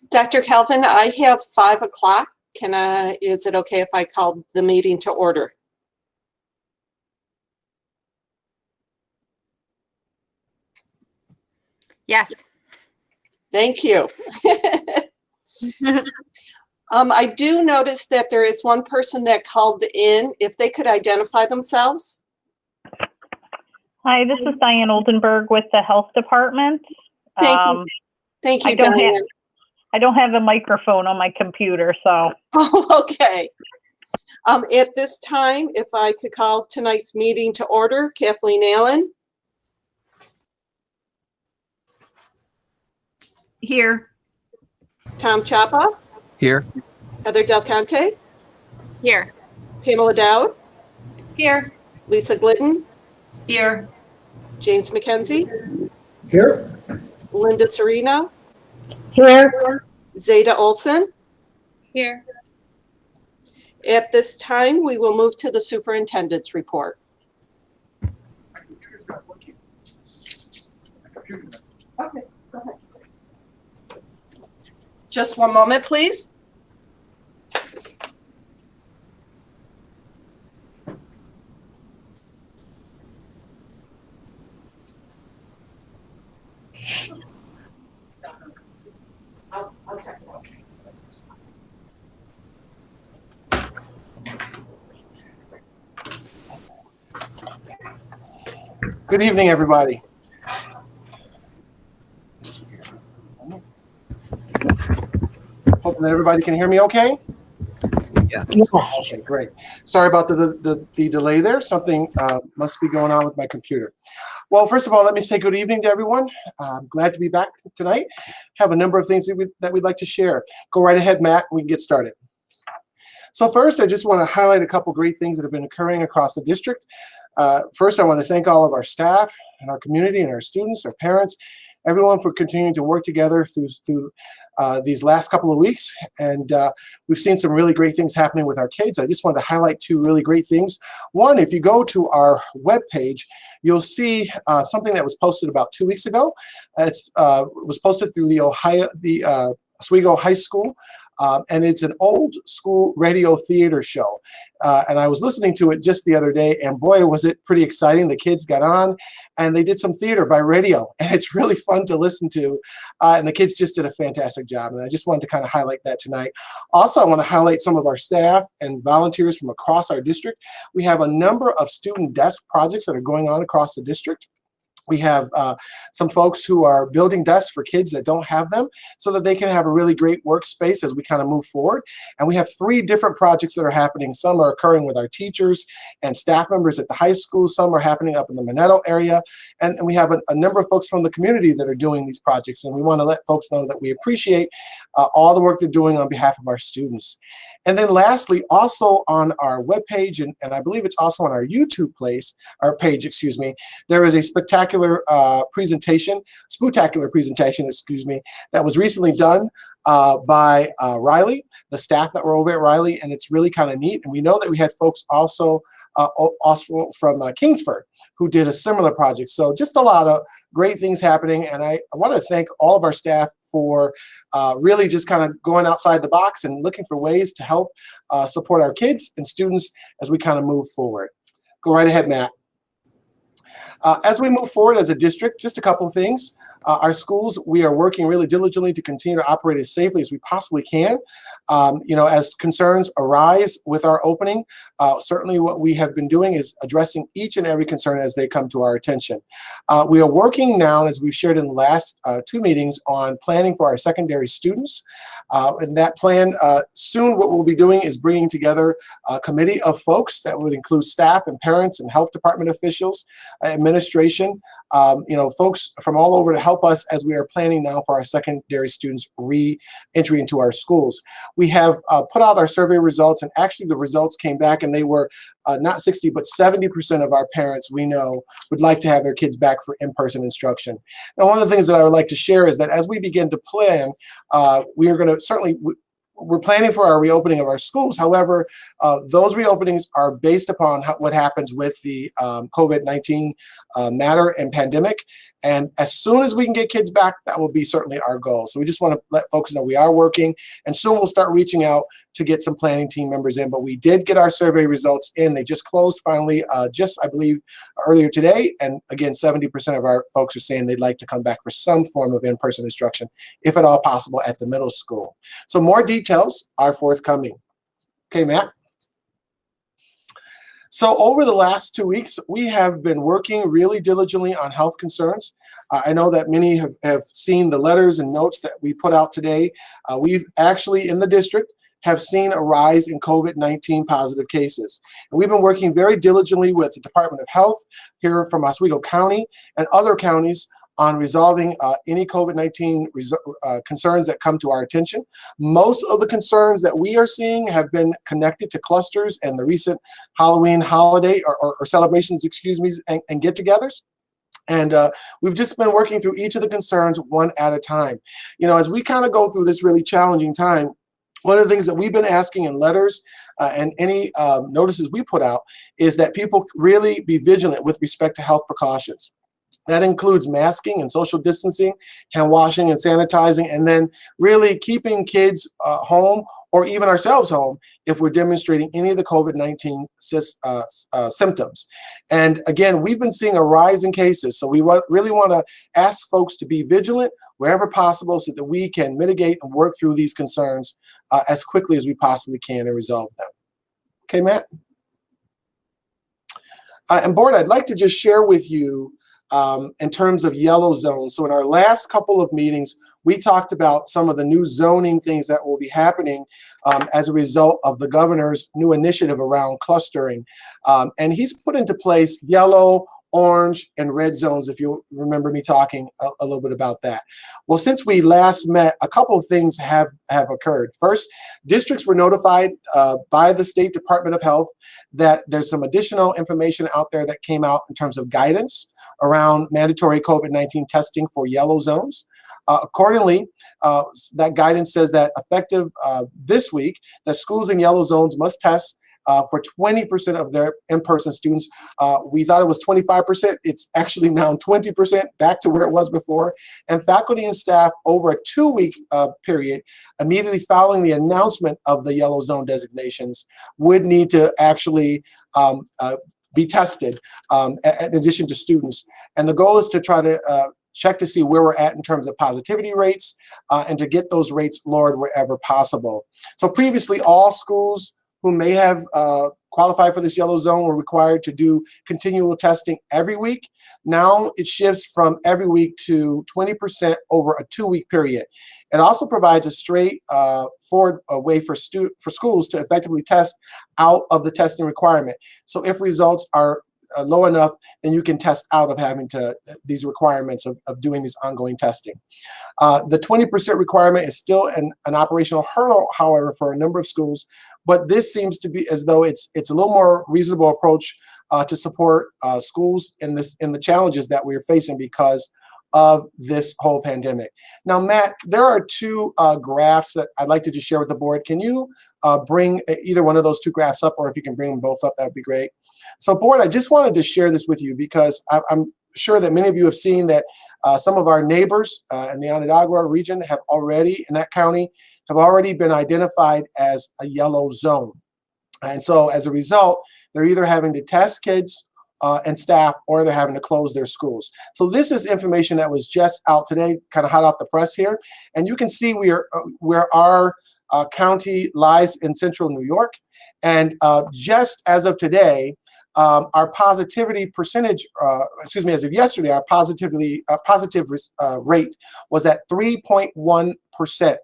Dr. Calvin, I have 5 o'clock. Is it okay if I call the meeting to order? Yes. Thank you. I do notice that there is one person that called in. If they could identify themselves. Hi, this is Diane Oldenburg with the Health Department. Thank you. Thank you, Diane. I don't have a microphone on my computer, so. Oh, okay. At this time, if I could call tonight's meeting to order, Kathleen Allen. Here. Tom Chapa. Here. Heather Del Conte. Here. Pamela Dowd. Here. Lisa Glidden. Here. James McKenzie. Here. Linda Serino. Here. Zeta Olson. Here. At this time, we will move to the superintendent's report. Okay, go ahead. Just one moment, please. Good evening, everybody. Hoping that everybody can hear me okay? Yeah. Yes. Okay, great. Sorry about the delay there. Something must be going on with my computer. Well, first of all, let me say good evening to everyone. I'm glad to be back tonight. Have a number of things that we'd like to share. Go right ahead, Matt. We can get started. So first, I just want to highlight a couple great things that have been occurring across the district. First, I want to thank all of our staff and our community and our students, our parents, everyone for continuing to work together through these last couple of weeks. And we've seen some really great things happening with our kids. I just wanted to highlight 2 really great things. One, if you go to our webpage, you'll see something that was posted about 2 weeks ago. It was posted through the Oswego High School. And it's an old school radio theater show. And I was listening to it just the other day, and boy, was it pretty exciting. The kids got on and they did some theater by radio, and it's really fun to listen to. And the kids just did a fantastic job. And I just wanted to kind of highlight that tonight. Also, I want to highlight some of our staff and volunteers from across our district. We have a number of student desk projects that are going on across the district. We have some folks who are building desks for kids that don't have them so that they can have a really great workspace as we kind of move forward. And we have 3 different projects that are happening. Some are occurring with our teachers and staff members at the high school. Some are happening up in the Minetto area. And we have a number of folks from the community that are doing these projects. And we want to let folks know that we appreciate all the work they're doing on behalf of our students. And then lastly, also on our webpage, and I believe it's also on our YouTube page, excuse me, there is a spectacular presentation, excuse me, that was recently done by Riley, the staff that were over at Riley, and it's really kind of neat. And we know that we had folks also from Kingsford who did a similar project. So just a lot of great things happening. And I want to thank all of our staff for really just kind of going outside the box and looking for ways to help support our kids and students as we kind of move forward. Go right ahead, Matt. As we move forward as a district, just a couple of things. Our schools, we are working really diligently to continue to operate as safely as we possibly can. As concerns arise with our opening, certainly what we have been doing is addressing each and every concern as they come to our attention. We are working now, as we've shared in the last 2 meetings, on planning for our secondary students. And that plan, soon what we'll be doing is bringing together a committee of folks that would include staff and parents and health department officials, administration, folks from all over to help us as we are planning now for our secondary students re-entry into our schools. We have put out our survey results, and actually the results came back and they were not 60, but 70% of our parents we know would like to have their kids back for in-person instruction. Now, one of the things that I would like to share is that as we begin to plan, we are going to certainly we're planning for our reopening of our schools. However, those reopenings are based upon what happens with the COVID-19 matter and pandemic. And as soon as we can get kids back, that will be certainly our goal. So we just want to let folks know we are working, and soon we'll start reaching out to get some planning team members in. But we did get our survey results in. They just closed finally, just I believe earlier today. And again, 70% of our folks are saying they'd like to come back for some form of in-person instruction, if at all possible, at the middle school. So more details are forthcoming. Okay, Matt. So over the last 2 weeks, we have been working really diligently on health concerns. I know that many have seen the letters and notes that we put out today. We've actually, in the district, have seen a rise in COVID-19 positive cases. And we've been working very diligently with the Department of Health here from Oswego County and other counties on resolving any COVID-19 concerns that come to our attention. Most of the concerns that we are seeing have been connected to clusters and the recent Halloween holiday or celebrations, excuse me, and get-togethers. And we've just been working through each of the concerns one at a time. You know, as we kind of go through this really challenging time, one of the things that we've been asking in letters and any notices we put out is that people really be vigilant with respect to health precautions. That includes masking and social distancing, hand washing and sanitizing, and then really keeping kids home or even ourselves home if we're demonstrating any of the COVID-19 symptoms. And again, we've been seeing a rise in cases, so we really want to ask folks to be vigilant wherever possible so that we can mitigate and work through these concerns as quickly as we possibly can and resolve them. Okay, Matt? And board, I'd like to just share with you in terms of yellow zones. So in our last couple of meetings, we talked about some of the new zoning things that will be happening as a result of the governor's new initiative around clustering. And he's put into place yellow, orange, and red zones, if you remember me talking a little bit about that. Well, since we last met, a couple of things have occurred. First, districts were notified by the State Department of Health that there's some additional information out there that came out in terms of guidance around mandatory COVID-19 testing for yellow zones. Accordingly, that guidance says that effective this week, that schools in yellow zones must test for 20% of their in-person students. We thought it was 25%. It's actually now 20%, back to where it was before. And faculty and staff over a 2-week period, immediately following the announcement of the yellow zone designations, would need to actually be tested in addition to students. And the goal is to try to check to see where we're at in terms of positivity rates and to get those rates lowered wherever possible. So previously, all schools who may have qualified for this yellow zone were required to do continual testing every week. Now it shifts from every week to 20% over a 2-week period. It also provides a straight forward way for schools to effectively test out of the testing requirement. So if results are low enough, then you can test out of having to these requirements of doing this ongoing testing. The 20% requirement is still an operational hurdle, however, for a number of schools, but this seems to be as though it's a little more reasonable approach to support schools in the challenges that we're facing because of this whole pandemic. Now, Matt, there are 2 graphs that I'd like to just share with the board. Can you bring either one of those 2 graphs up, or if you can bring them both up, that would be great. So board, I just wanted to share this with you because I'm sure that many of you have seen that some of our neighbors in the Onondaga region have already, in that county, have already been identified as a yellow zone. And so as a result, they're either having to test kids and staff, or they're having to close their schools. So this is information that was just out today, kind of hot off the press here. And you can see where our county lies in central New York. And just as of today, our positivity percentage, as of yesterday, our positive rate was at 3.1%.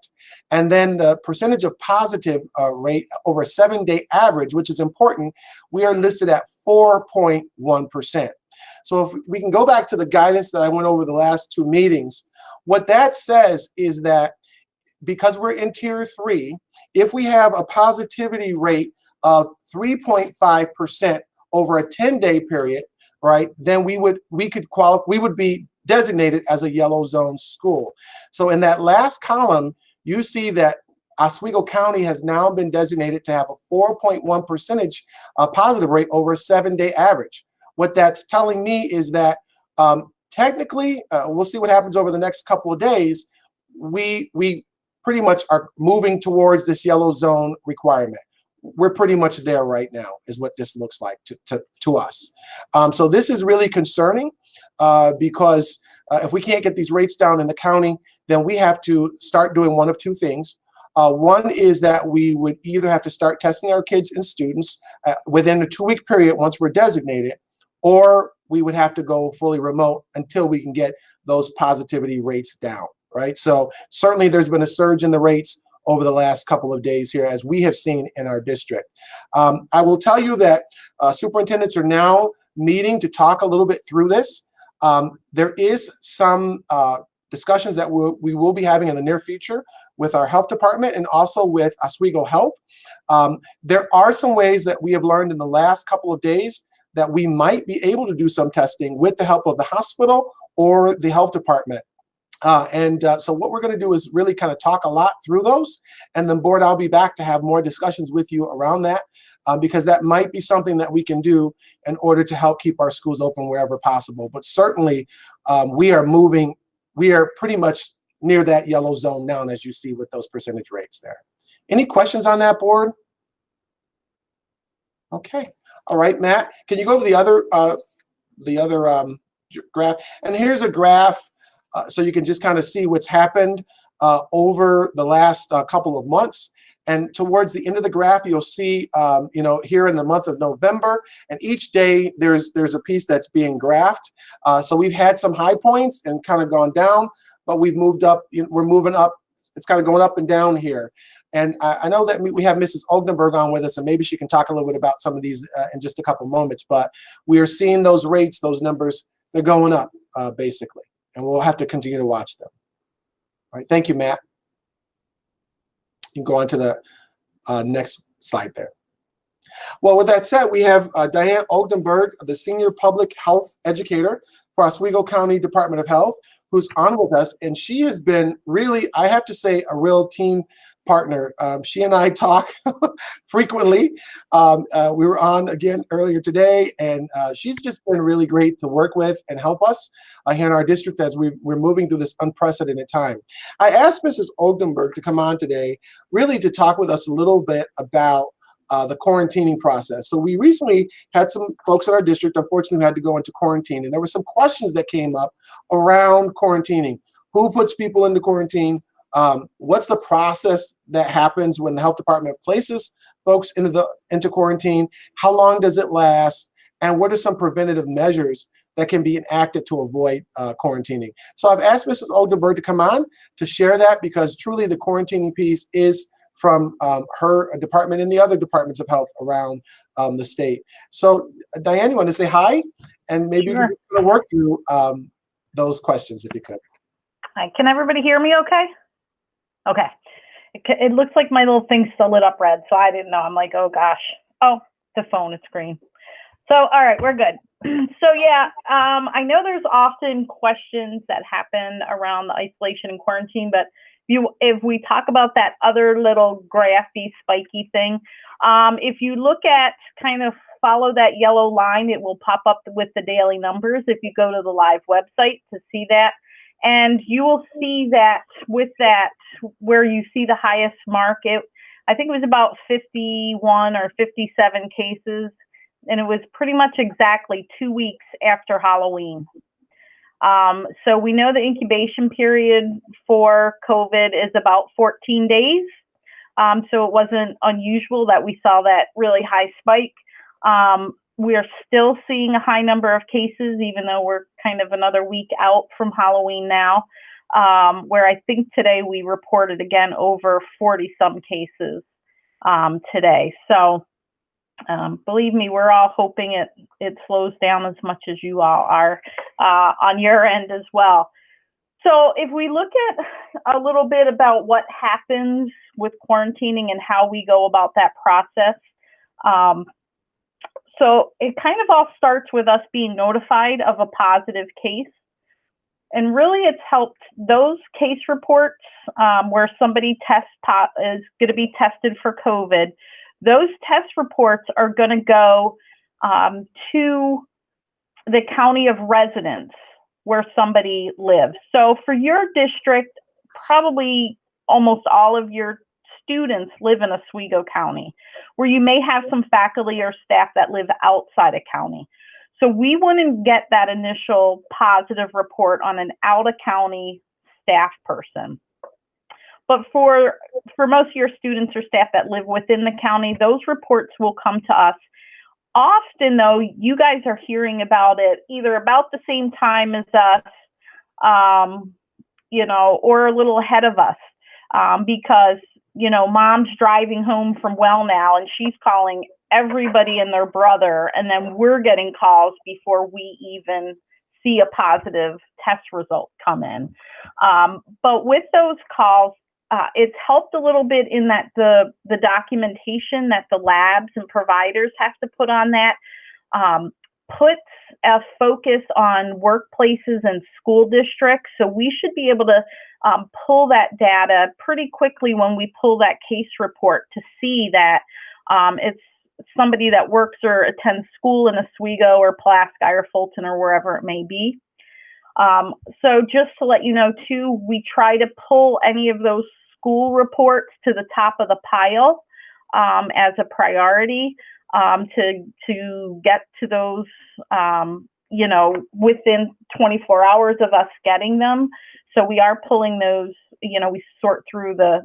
And then the percentage of positive rate over a 7-day average, which is important, we are listed at 4.1%. So if we can go back to the guidance that I went over the last 2 meetings, what that says is that because we're in Tier 3, if we have a positivity rate of 3.5% over a 10-day period, right, then we would be designated as a yellow zone school. So in that last column, you see that Oswego County has now been designated to have a 4.1% positive rate over a 7-day average. What that's telling me is that technically, we'll see what happens over the next couple of days. We pretty much are moving towards this yellow zone requirement. We're pretty much there right now, is what this looks like to us. So this is really concerning because if we can't get these rates down in the county, then we have to start doing one of two things. One is that we would either have to start testing our kids and students within a 2-week period once we're designated, or we would have to go fully remote until we can get those positivity rates down, right? So certainly there's been a surge in the rates over the last couple of days here, as we have seen in our district. I will tell you that superintendents are now meeting to talk a little bit through this. There is some discussions that we will be having in the near future with our health department and also with Oswego Health. There are some ways that we have learned in the last couple of days that we might be able to do some testing with the help of the hospital or the health department. So what we're going to do is really kind of talk a lot through those. And then, board, I'll be back to have more discussions with you around that because that might be something that we can do in order to help keep our schools open wherever possible. But certainly we are pretty much near that yellow zone now, as you see with those percentage rates there. Any questions on that, board? Okay. All right, Matt, can you go to the other graph? And here's a graph so you can just kind of see what's happened over the last couple of months. And towards the end of the graph, you'll see, here in the month of November, and each day there's a piece that's being graphed. So we've had some high points and kind of gone down, but we've moved up. We're moving up. It's kind of going up and down here. And I know that we have Mrs. Oldenburg on with us, and maybe she can talk a little bit about some of these in just a couple moments. But we are seeing those rates, those numbers, they're going up, basically. And we'll have to continue to watch them. All right, thank you, Matt. You can go on to the next slide there. Well, with that said, we have Diane Oldenburg, the Senior Public Health Educator for Oswego County Department of Health, who's on with us. And she has been really, I have to say, a real team partner. She and I talk frequently. We were on again earlier today, and she's just been really great to work with and help us here in our district as we're moving through this unprecedented time. I asked Mrs. Oldenburg to come on today really to talk with us a little bit about the quarantining process. So we recently had some folks in our district, unfortunately, who had to go into quarantine, and there were some questions that came up around quarantining. Who puts people into quarantine? What's the process that happens when the health department places folks into quarantine? How long does it last? And what are some preventative measures that can be enacted to avoid quarantining? So I've asked Mrs. Oldenburg to come on to share that, because truly the quarantining piece is from her department and the other departments of health around the state. So Diane, you want to say hi? And maybe Sure. we're going to work through those questions if you could. Hi, can everybody hear me okay? Okay. It looks like my little thing still lit up red, so I didn't know. I'm like, oh gosh. Oh, the phone is green. So, all right, we're good. So yeah, I know there's often questions that happen around the isolation and quarantine, but if we talk about that other little graphy spiky thing, if you look at kind of follow that yellow line, it will pop up with the daily numbers if you go to the live website to see that. And you will see that with that, where you see the highest mark, I think it was about 51 or 57 cases, and it was pretty much exactly 2 weeks after Halloween. So we know the incubation period for COVID is about 14 days. So it wasn't unusual that we saw that really high spike. We're still seeing a high number of cases, even though we're kind of another week out from Halloween now, where I think today we reported again over 40-some cases today. So believe me, we're all hoping it slows down as much as you all are on your end as well. So if we look at a little bit about what happens with quarantining and how we go about that process, so it kind of all starts with us being notified of a positive case. And really it's helped those case reports where somebody is going to be tested for COVID. Those test reports are going to go to the county of residence where somebody lives. So for your district, probably almost all of your students live in Oswego County, where you may have some faculty or staff that live outside of county. So we wouldn't get that initial positive report on an out-of-county staff person. But for most of your students or staff that live within the county, those reports will come to us. Often, though, you guys are hearing about it either about the same time as us, or a little ahead of us, because, mom's driving home from well now and she's calling everybody and their brother, and then we're getting calls before we even see a positive test result come in. But with those calls, it's helped a little bit in that the documentation that the labs and providers have to put on that puts a focus on workplaces and school districts. So we should be able to pull that data pretty quickly when we pull that case report to see that it's somebody that works or attends school in Oswego or Pulaski or Fulton or wherever it may be. So just to let you know too, we try to pull any of those school reports to the top of the pile as a priority to get to those, within 24 hours of us getting them. So we are pulling those, we sort through the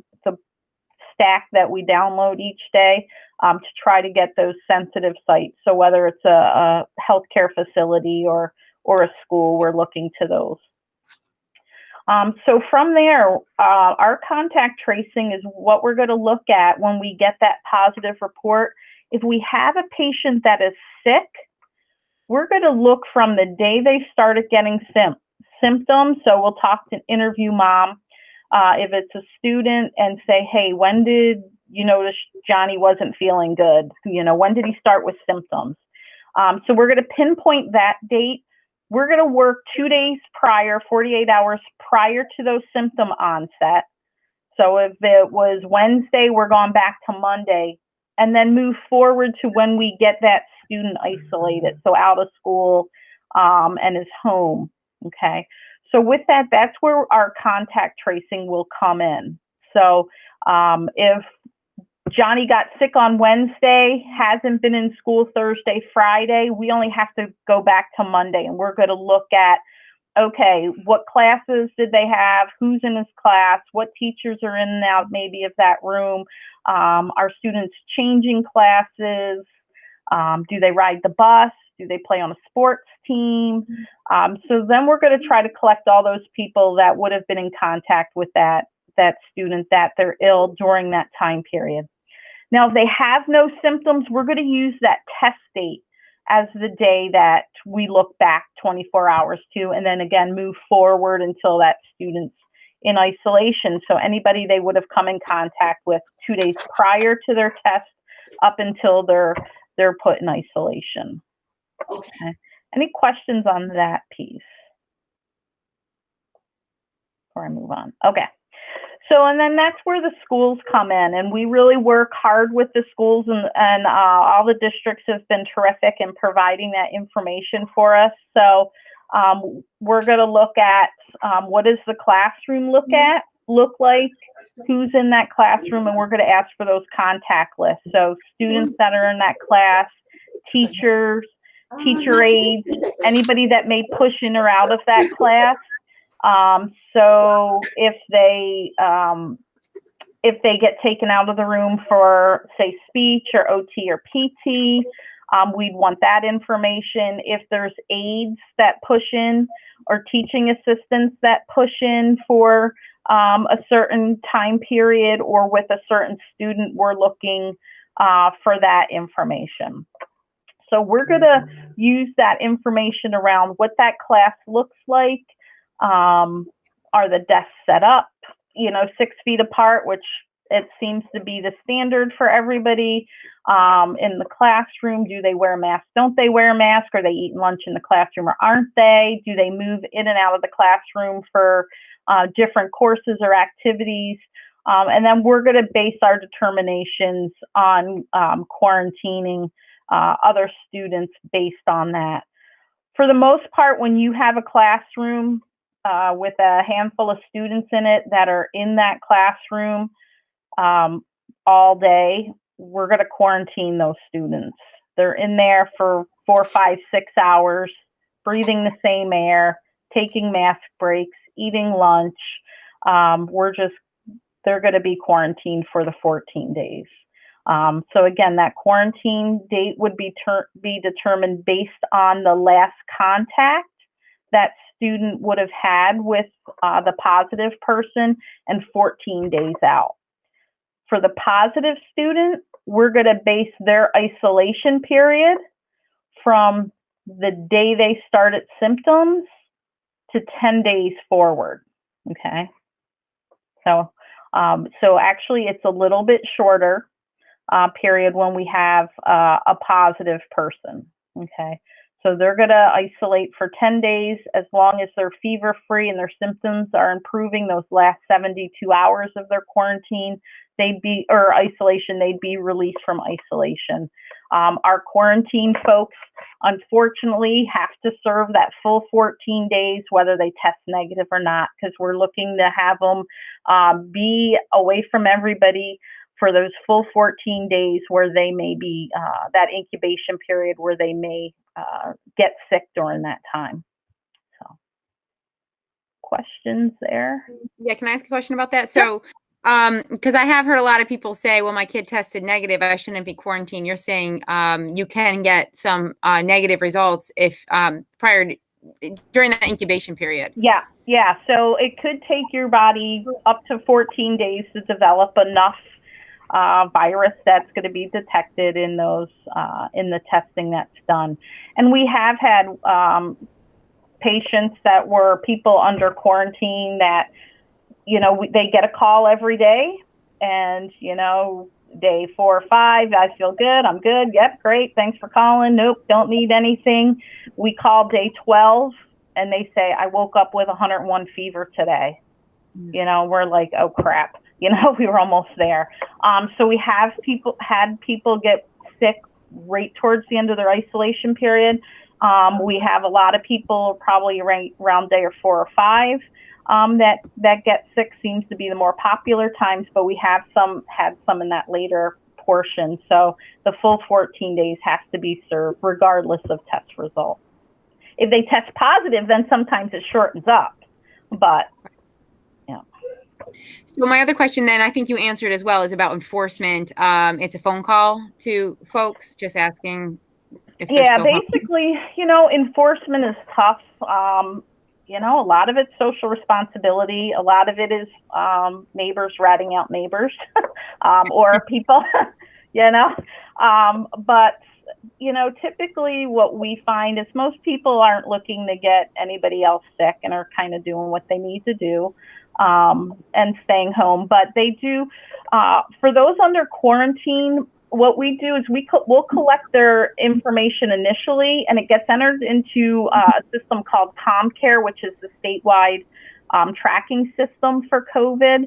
stack that we download each day to try to get those sensitive sites. So whether it's a healthcare facility or a school, we're looking to those. So from there, our contact tracing is what we're going to look at when we get that positive report. If we have a patient that is sick, we're going to look from the day they started getting symptoms. So we'll talk to interview mom. If it's a student, and say, hey, when did you notice Johnny wasn't feeling good? When did he start with symptoms? So we're going to pinpoint that date. We're going to work 2 days prior, 48 hours prior to those symptom onset. So if it was Wednesday, we're going back to Monday, and then move forward to when we get that student isolated, so out of school and is home, okay? So with that, that's where our contact tracing will come in. So if Johnny got sick on Wednesday, hasn't been in school Thursday, Friday, we only have to go back to Monday, and we're going to look at, okay, what classes did they have? Who's in his class? What teachers are in and out maybe of that room? Are students changing classes? Do they ride the bus? Do they play on a sports team? So then we're going to try to collect all those people that would have been in contact with that student, that they're ill during that time period. Now, if they have no symptoms, we're going to use that test date as the day that we look back 24 hours to, and then again move forward until that student's in isolation. So anybody they would have come in contact with 2 days prior to their test up until they're put in isolation. Okay. Any questions on that piece before I move on? Okay. So, and then that's where the schools come in, and we really work hard with the schools, and all the districts have been terrific in providing that information for us. So we're going to look at what does the classroom look like, who's in that classroom, and we're going to ask for those contact lists. So students that are in that class, teachers, teacher aides, anybody that may push in or out of that class. So if they get taken out of the room for, say, speech or OT or PT, we'd want that information. If there's aides that push in or teaching assistants that push in for a certain time period or with a certain student, we're looking for that information. So we're going to use that information around what that class looks like. Are the desks set up, 6 feet apart, which it seems to be the standard for everybody. In the classroom, do they wear a mask? Don't they wear a mask? Are they eating lunch in the classroom or aren't they? Do they move in and out of the classroom for different courses or activities? And then we're going to base our determinations on quarantining other students based on that. For the most part, when you have a classroom with a handful of students in it that are in that classroom all day, we're going to quarantine those students. They're in there for 4, 5, 6 hours, breathing the same air, taking mask breaks, eating lunch. They're going to be quarantined for the 14 days. So again, that quarantine date would be determined based on the last contact that student would have had with the positive person and 14 days out. For the positive student, we're going to base their isolation period from the day they started symptoms to 10 days forward. Okay. So actually it's a little bit shorter period when we have a positive person. Okay. So they're going to isolate for 10 days as long as they're fever free and their symptoms are improving those last 72 hours of their quarantine, isolation, they'd be released from isolation. Our quarantine folks, unfortunately, have to serve that full 14 days, whether they test negative or not, because we're looking to have them be away from everybody for those full 14 days where they may be, that incubation period where they may get sick during that time. So, questions there? Yeah, can I ask a question about that? So, because I have heard a lot of people say, well, my kid tested negative, I shouldn't be quarantined. You're saying you can get some negative results if during that incubation period. Yeah. So it could take your body up to 14 days to develop enough virus that's going to be detected in those in the testing that's done. And we have had patients that were people under quarantine that, they get a call every day, and day 4 or 5, I feel good, I'm good, yep, great, thanks for calling, nope, don't need anything. We call day 12 and they say, I woke up with 101 fever today. We're like, oh crap. We were almost there. So we have had people get sick right towards the end of their isolation period. We have a lot of people probably around day 4 or 5 that get sick. Seems to be the more popular times, but we have had some in that later portion. So the full 14 days has to be served regardless of test results. If they test positive, then sometimes it shortens up, but So my other question then, I think you answered as well, is about enforcement. It's a phone call to folks just asking if they're still basically, enforcement is tough. A lot of it's social responsibility. A lot of it is neighbors ratting out neighbors or people, but typically what we find is most people aren't looking to get anybody else sick and are kind of doing what they need to do. And staying home, but they do, for those under quarantine, what we do is we'll collect their information initially, and it gets entered into a system called ComCare, which is the statewide tracking system for COVID.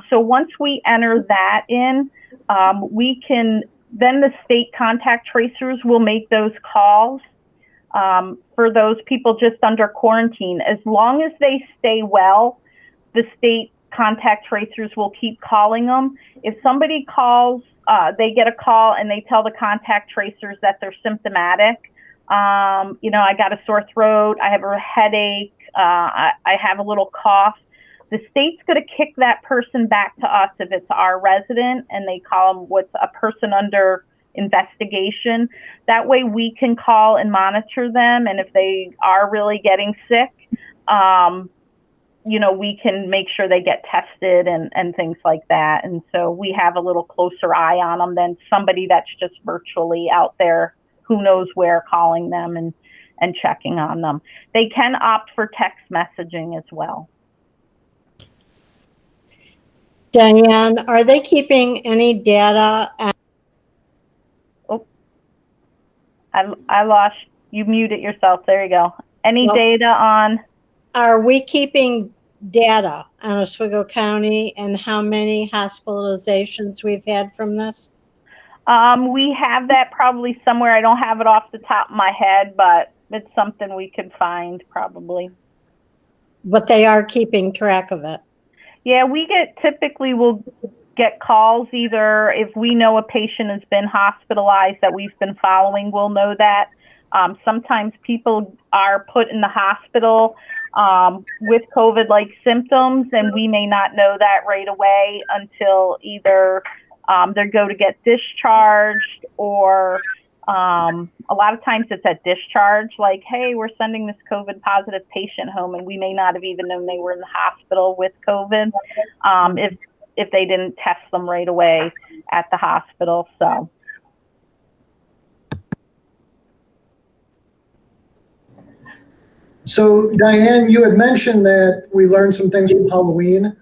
So once we enter that in, then the state contact tracers will make those calls for those people just under quarantine. As long as they stay well, the state contact tracers will keep calling them. If somebody calls, they get a call and they tell the contact tracers that they're symptomatic. I got a sore throat, I have a headache, I have a little cough. The state's going to kick that person back to us if it's our resident, and they call them what's a person under investigation. That way we can call and monitor them, and if they are really getting sick, we can make sure they get tested and things like that. And so we have a little closer eye on them than somebody that's just virtually out there, who knows where, calling them and checking on them. They can opt for text messaging as well. Diane, are they keeping any data? I lost, you muted yourself. There you go. Any Well- data on? Are we keeping data on Oswego County and how many hospitalizations we've had from this? We have that probably somewhere. I don't have it off the top of my head, but it's something we could find probably. But they are keeping track of it. Yeah, typically we'll get calls either if we know a patient has been hospitalized that we've been following, we'll know that. Sometimes people are put in the hospital with COVID-like symptoms, and we may not know that right away until either they go to get discharged, or a lot of times it's at discharge, like, hey, we're sending this COVID positive patient home, and we may not have even known they were in the hospital with COVID if they didn't test them right away at the hospital. So Diane, you had mentioned that we learned some things from Halloween,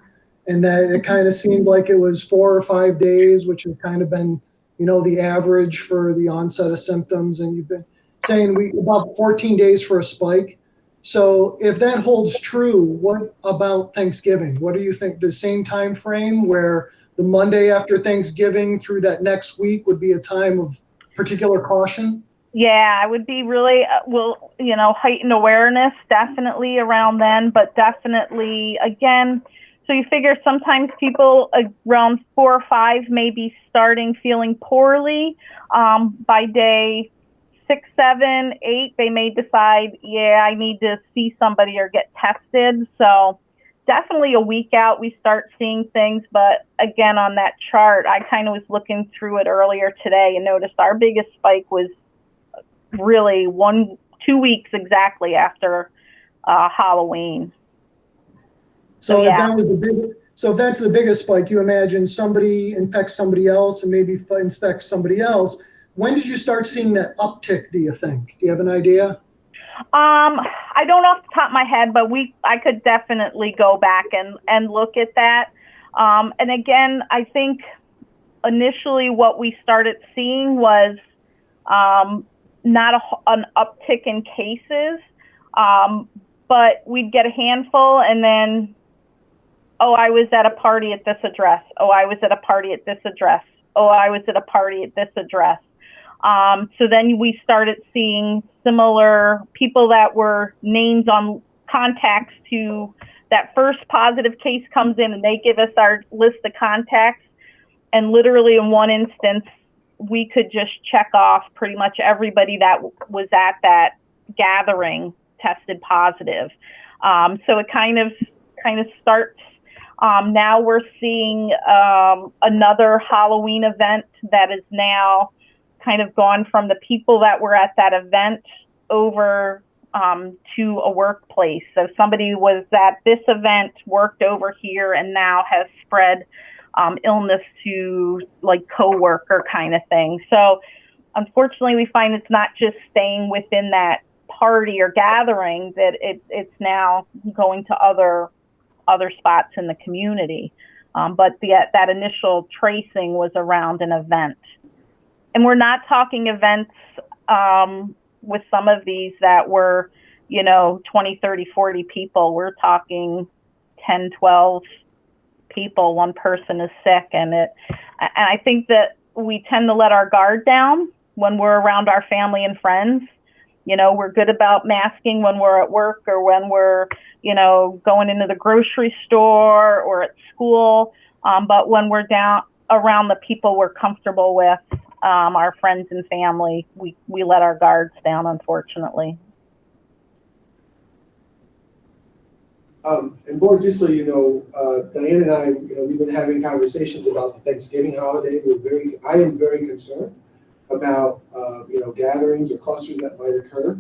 and that it kind of seemed like it was 4 or 5 days, which has kind of been, the average for the onset of symptoms. And you've been saying about 14 days for a spike. So if that holds true, what about Thanksgiving? What do you think? The same time frame where the Monday after Thanksgiving through that next week would be a time of particular caution? Yeah, I would be really, heightened awareness definitely around then, but definitely, again, so you figure sometimes people around 4 or 5 may be starting feeling poorly. By day 6, 7, 8, they may decide, yeah, I need to see somebody or get tested. So definitely a week out, we start seeing things. But again, on that chart, I kind of was looking through it earlier today and noticed our biggest spike was really 2 weeks exactly after Halloween. So yeah. if that was if that's the biggest spike, you imagine somebody infects somebody else and maybe infects somebody else. When did you start seeing that uptick, do you think? Do you have an idea? I don't off the top of my head, but I could definitely go back and look at that. And again, I think initially what we started seeing was not an uptick in cases, but we'd get a handful and then, oh, I was at a party at this address. Oh, I was at a party at this address. Oh, I was at a party at this address. So then we started seeing similar people that were names on contacts to that first positive case comes in and they give us our list of contacts. And literally in one instance, we could just check off pretty much everybody that was at that gathering tested positive. So it kind of starts. Now we're seeing another Halloween event that is now kind of gone from the people that were at that event over to a workplace. So somebody was at this event, worked over here, and now has spread illness to like coworker kind of thing. So unfortunately, we find it's not just staying within that party or gathering, that it's now going to other spots in the community. But that initial tracing was around an event. And we're not talking events with some of these that were, 20, 30, 40 people. We're talking 10, 12 people. One person is sick. And I think that we tend to let our guard down when we're around our family and friends. We're good about masking when we're at work or when we're, going into the grocery store or at school. But when we're down around the people we're comfortable with, our friends and family, we let our guards down, unfortunately. And board, just so you know, Diane and I, we've been having conversations about the Thanksgiving holiday. I am very concerned about, gatherings or clusters that might occur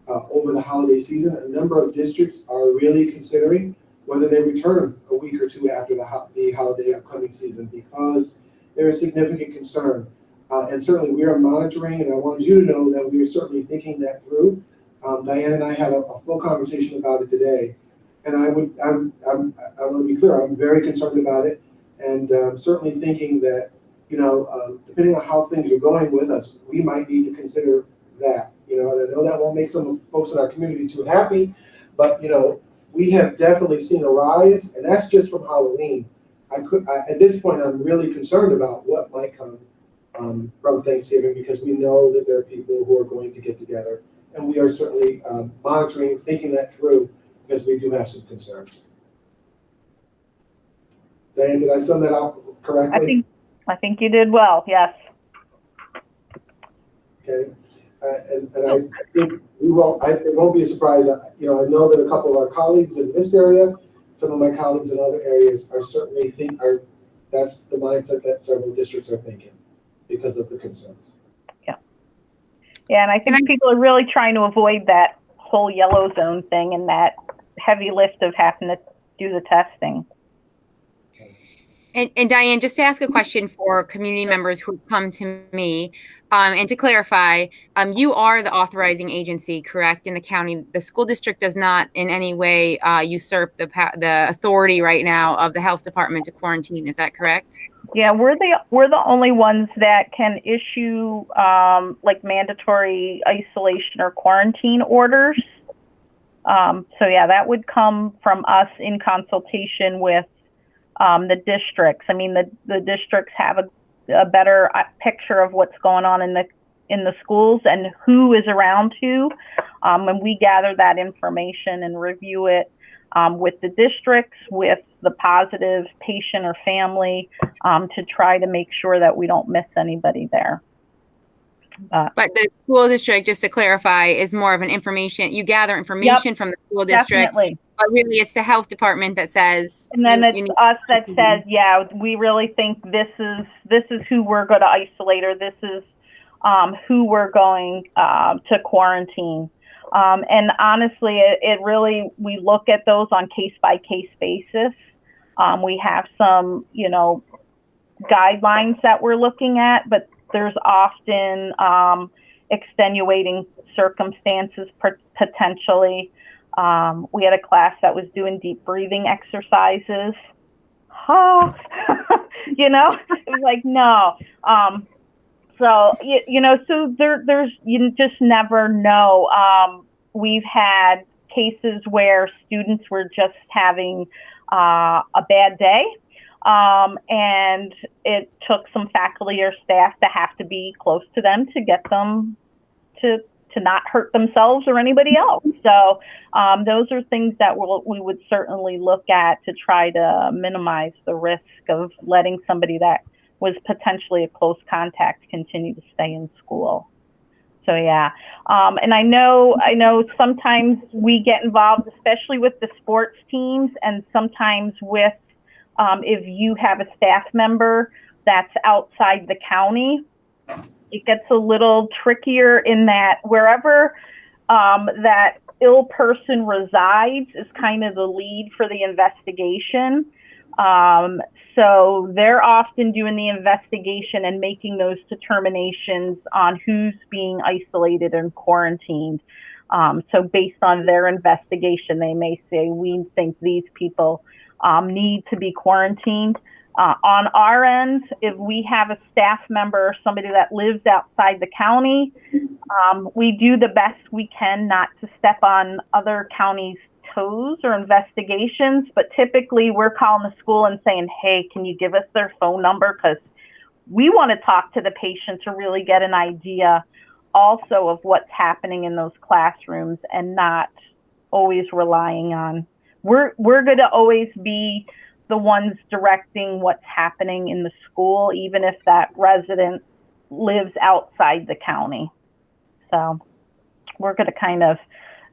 over the holiday season. A number of districts are really considering whether they return a week or two after the holiday upcoming season, because there is significant concern. And certainly we are monitoring, and I wanted you to know that we are certainly thinking that through. Diane and I had a full conversation about it today. And I want to be clear, I'm very concerned about it. And certainly thinking that, depending on how things are going with us, we might need to consider that. And I know that won't make some folks in our community too happy, but, we have definitely seen a rise, and that's just from Halloween. At this point, I'm really concerned about what might come from Thanksgiving, because we know that there are people who are going to get together, and we are certainly monitoring, thinking that through, because we do have some concerns. Diane, did I sum that up correctly? I think you did well. Yes. Okay. And I think it won't be a surprise. I know that a couple of our colleagues in this area, some of my colleagues in other areas are certainly that's the mindset that several districts are thinking because of the concerns. Yeah, and I think people are really trying to avoid that whole yellow zone thing and that heavy lift of having to do the testing. And Diane, just to ask a question for community members who come to me, and to clarify, you are the authorizing agency, correct, in the county? The school district does not in any way usurp the authority right now of the health department to quarantine. Is that correct? Yeah, we're the only ones that can issue like mandatory isolation or quarantine orders. So yeah, that would come from us in consultation with the districts. I mean, the districts have a better picture of what's going on in the schools and who is around who. And we gather that information and review it with the districts, with the positive patient or family, to try to make sure that we don't miss anybody there. But the school district, just to clarify, is more of an information. You gather information from the school district, definitely. But really it's the health department that says. And then it's us that says, yeah, we really think this is who we're going to isolate, or this is who we're going to quarantine. And honestly, it really, we look at those on case by case basis. We have some, guidelines that we're looking at, but there's often extenuating circumstances potentially. We had a class that was doing deep breathing exercises. It was like, no. So, so there's, you just never know. We've had cases where students were just having a bad day. And it took some faculty or staff to have to be close to them to get them to not hurt themselves or anybody else. So those are things that we would certainly look at to try to minimize the risk of letting somebody that was potentially a close contact continue to stay in school. So yeah, and I know sometimes we get involved, especially with the sports teams, and sometimes with if you have a staff member that's outside the county, it gets a little trickier in that wherever that ill person resides is kind of the lead for the investigation. So they're often doing the investigation and making those determinations on who's being isolated and quarantined. So based on their investigation, they may say, we think these people need to be quarantined. On our end, if we have a staff member or somebody that lives outside the county, we do the best we can not to step on other counties' toes or investigations, but typically we're calling the school and saying, hey, can you give us their phone number? Because we want to talk to the patient to really get an idea also of what's happening in those classrooms, and not always relying on, we're going to always be the ones directing what's happening in the school, even if that resident lives outside the county. So we're going to kind of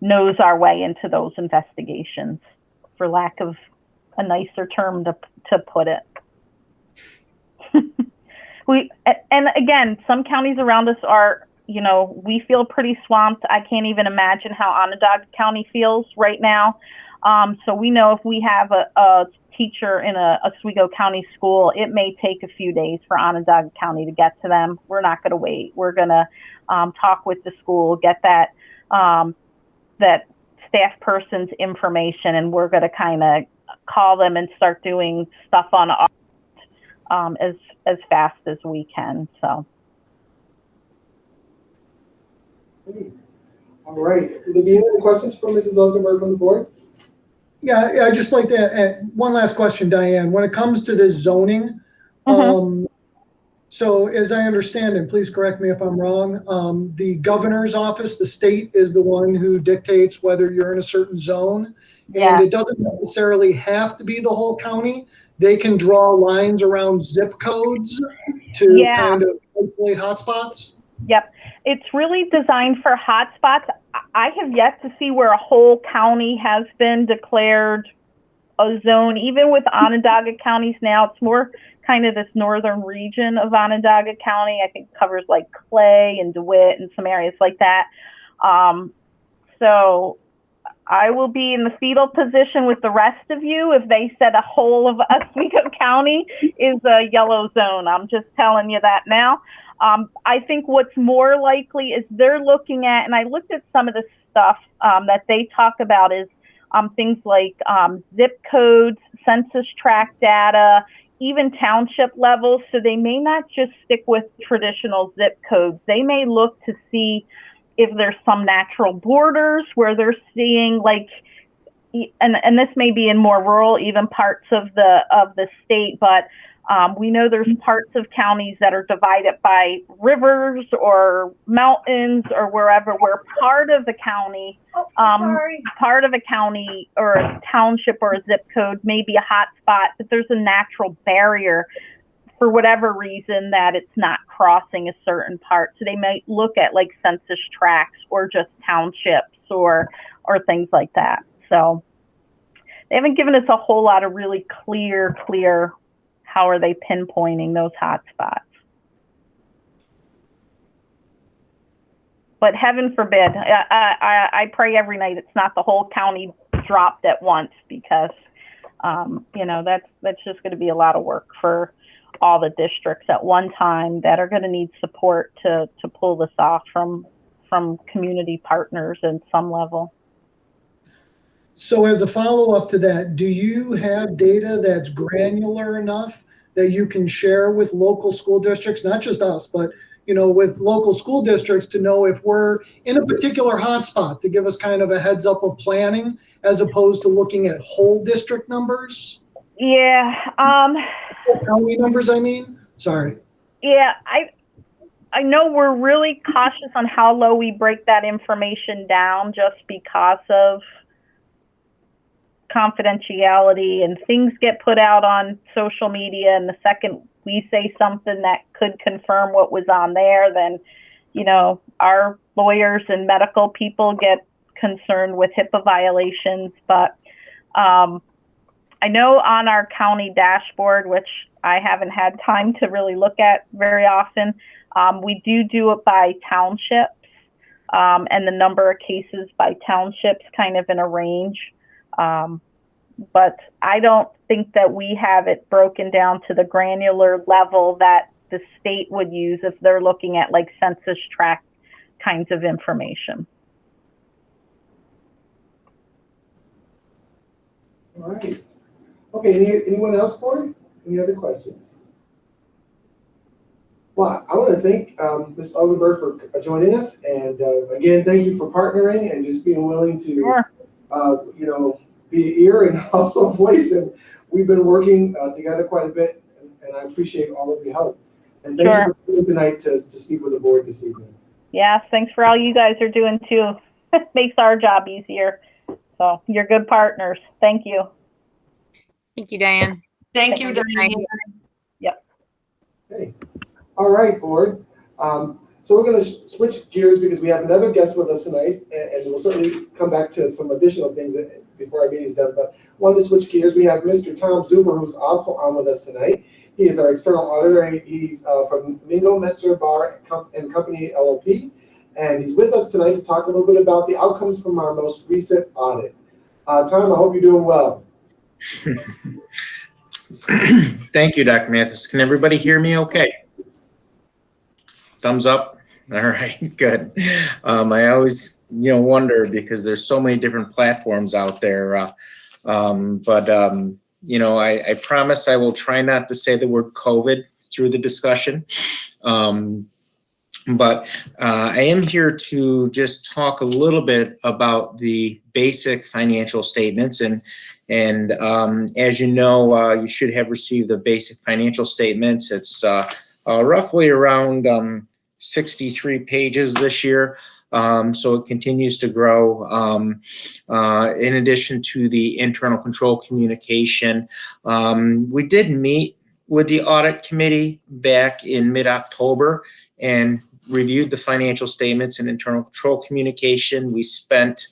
nose our way into those investigations, for lack of a nicer term to put it. And again, some counties around us are, we feel pretty swamped. I can't even imagine how Onondaga County feels right now. So we know if we have a teacher in a Oswego County school, it may take a few days for Onondaga County to get to them. We're not going to wait. We're going to talk with the school, get that that staff person's information, and we're going to kind of call them and start doing stuff on our as fast as we can. So. All right. Will there be any questions from Mrs. Oldenburg from the board? Yeah, I'd just like to add one last question, Diane. When it comes to this zoning, so as I understand, and please correct me if I'm wrong, the governor's office, the state is the one who dictates whether you're in a certain zone. Yeah. And it doesn't necessarily have to be the whole county. They can draw lines around zip codes to kind of isolate hotspots. Yep. It's really designed for hotspots. I have yet to see where a whole county has been declared a zone. Even with Onondaga counties now, it's more kind of this northern region of Onondaga County. I think covers like Clay and DeWitt and some areas like that. So I will be in the fetal position with the rest of you if they said a whole of Oswego County is a yellow zone. I'm just telling you that now. I think what's more likely is they're looking at, and I looked at some of the stuff that they talk about is things like zip codes, census tract data, even township levels. So they may not just stick with traditional zip codes. They may look to see if there's some natural borders where they're seeing like, and this may be in more rural, even parts of the state, but we know there's parts of counties that are divided by rivers or mountains or wherever, where part of a county or a township or a zip code may be a hot spot, but there's a natural barrier for whatever reason that it's not crossing a certain part. So they might look at like census tracts or just townships or things like that. So they haven't given us a whole lot of really clear how are they pinpointing those hot spots. But heaven forbid, I pray every night it's not the whole county dropped at once, because you know, that's just going to be a lot of work for all the districts at one time that are going to need support to pull this off from community partners at some level. So as a follow-up to that, do you have data that's granular enough that you can share with local school districts, not just us, but you know, with local school districts, to know if we're in a particular hotspot, to give us kind of a heads up of planning as opposed to looking at whole district numbers? Yeah. County numbers, I mean? Sorry. Yeah, I know we're really cautious on how low we break that information down, just because of confidentiality, and things get put out on social media, and the second we say something that could confirm what was on there, then, you know, our lawyers and medical people get concerned with HIPAA violations. But I know on our county dashboard, which I haven't had time to really look at very often, we do it by townships, and the number of cases by townships kind of in a range. But I don't think that we have it broken down to the granular level that the state would use if they're looking at like census tract kinds of information. All right. Okay, anyone else, board? Any other questions? Well, I want to thank Ms. Oldenburg for joining us, and again, thank you for partnering and just being willing to, Sure. you know, be ear and also voice. And we've been working together quite a bit, and I appreciate all of your help. And thank you for coming tonight to speak with the board this evening. Yeah, thanks for all you guys are doing too. It makes our job easier. So you're good partners. Thank you. Thank you, Diane. Thank you, Diane. Yep. Okay. All right, board. So we're going to switch gears because we have another guest with us tonight, and we'll certainly come back to some additional things before our meeting's done. But wanted to switch gears. We have Mr. Tom Zuber, who's also on with us tonight. He is our external auditor. He's from Mingo, Metzer, Bar and Company, LLP. And he's with us tonight to talk a little bit about the outcomes from our most recent audit. Tom, I hope you're doing well. Thank you, Dr. Mathis. Can everybody hear me okay? Thumbs up. All right, good. I always, wonder because there's so many different platforms out there. I promise I will try not to say the word COVID through the discussion. But I am here to just talk a little bit about the basic financial statements. And as you know, you should have received the basic financial statements. It's roughly around 63 pages this year. So it continues to grow. In addition to the internal control communication, we did meet with the audit committee back in mid-October and reviewed the financial statements and internal control communication. We spent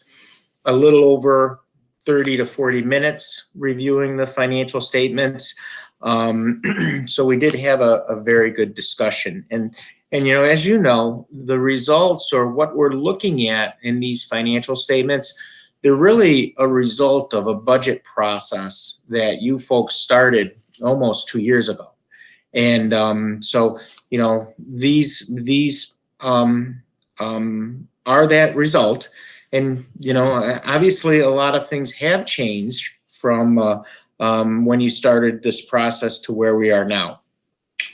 a little over 30 to 40 minutes reviewing the financial statements. So we did have a very good discussion. And as you know, the results or what we're looking at in these financial statements, they're really a result of a budget process that you folks started almost 2 years ago. And so, these are that result. And, obviously a lot of things have changed from when you started this process to where we are now.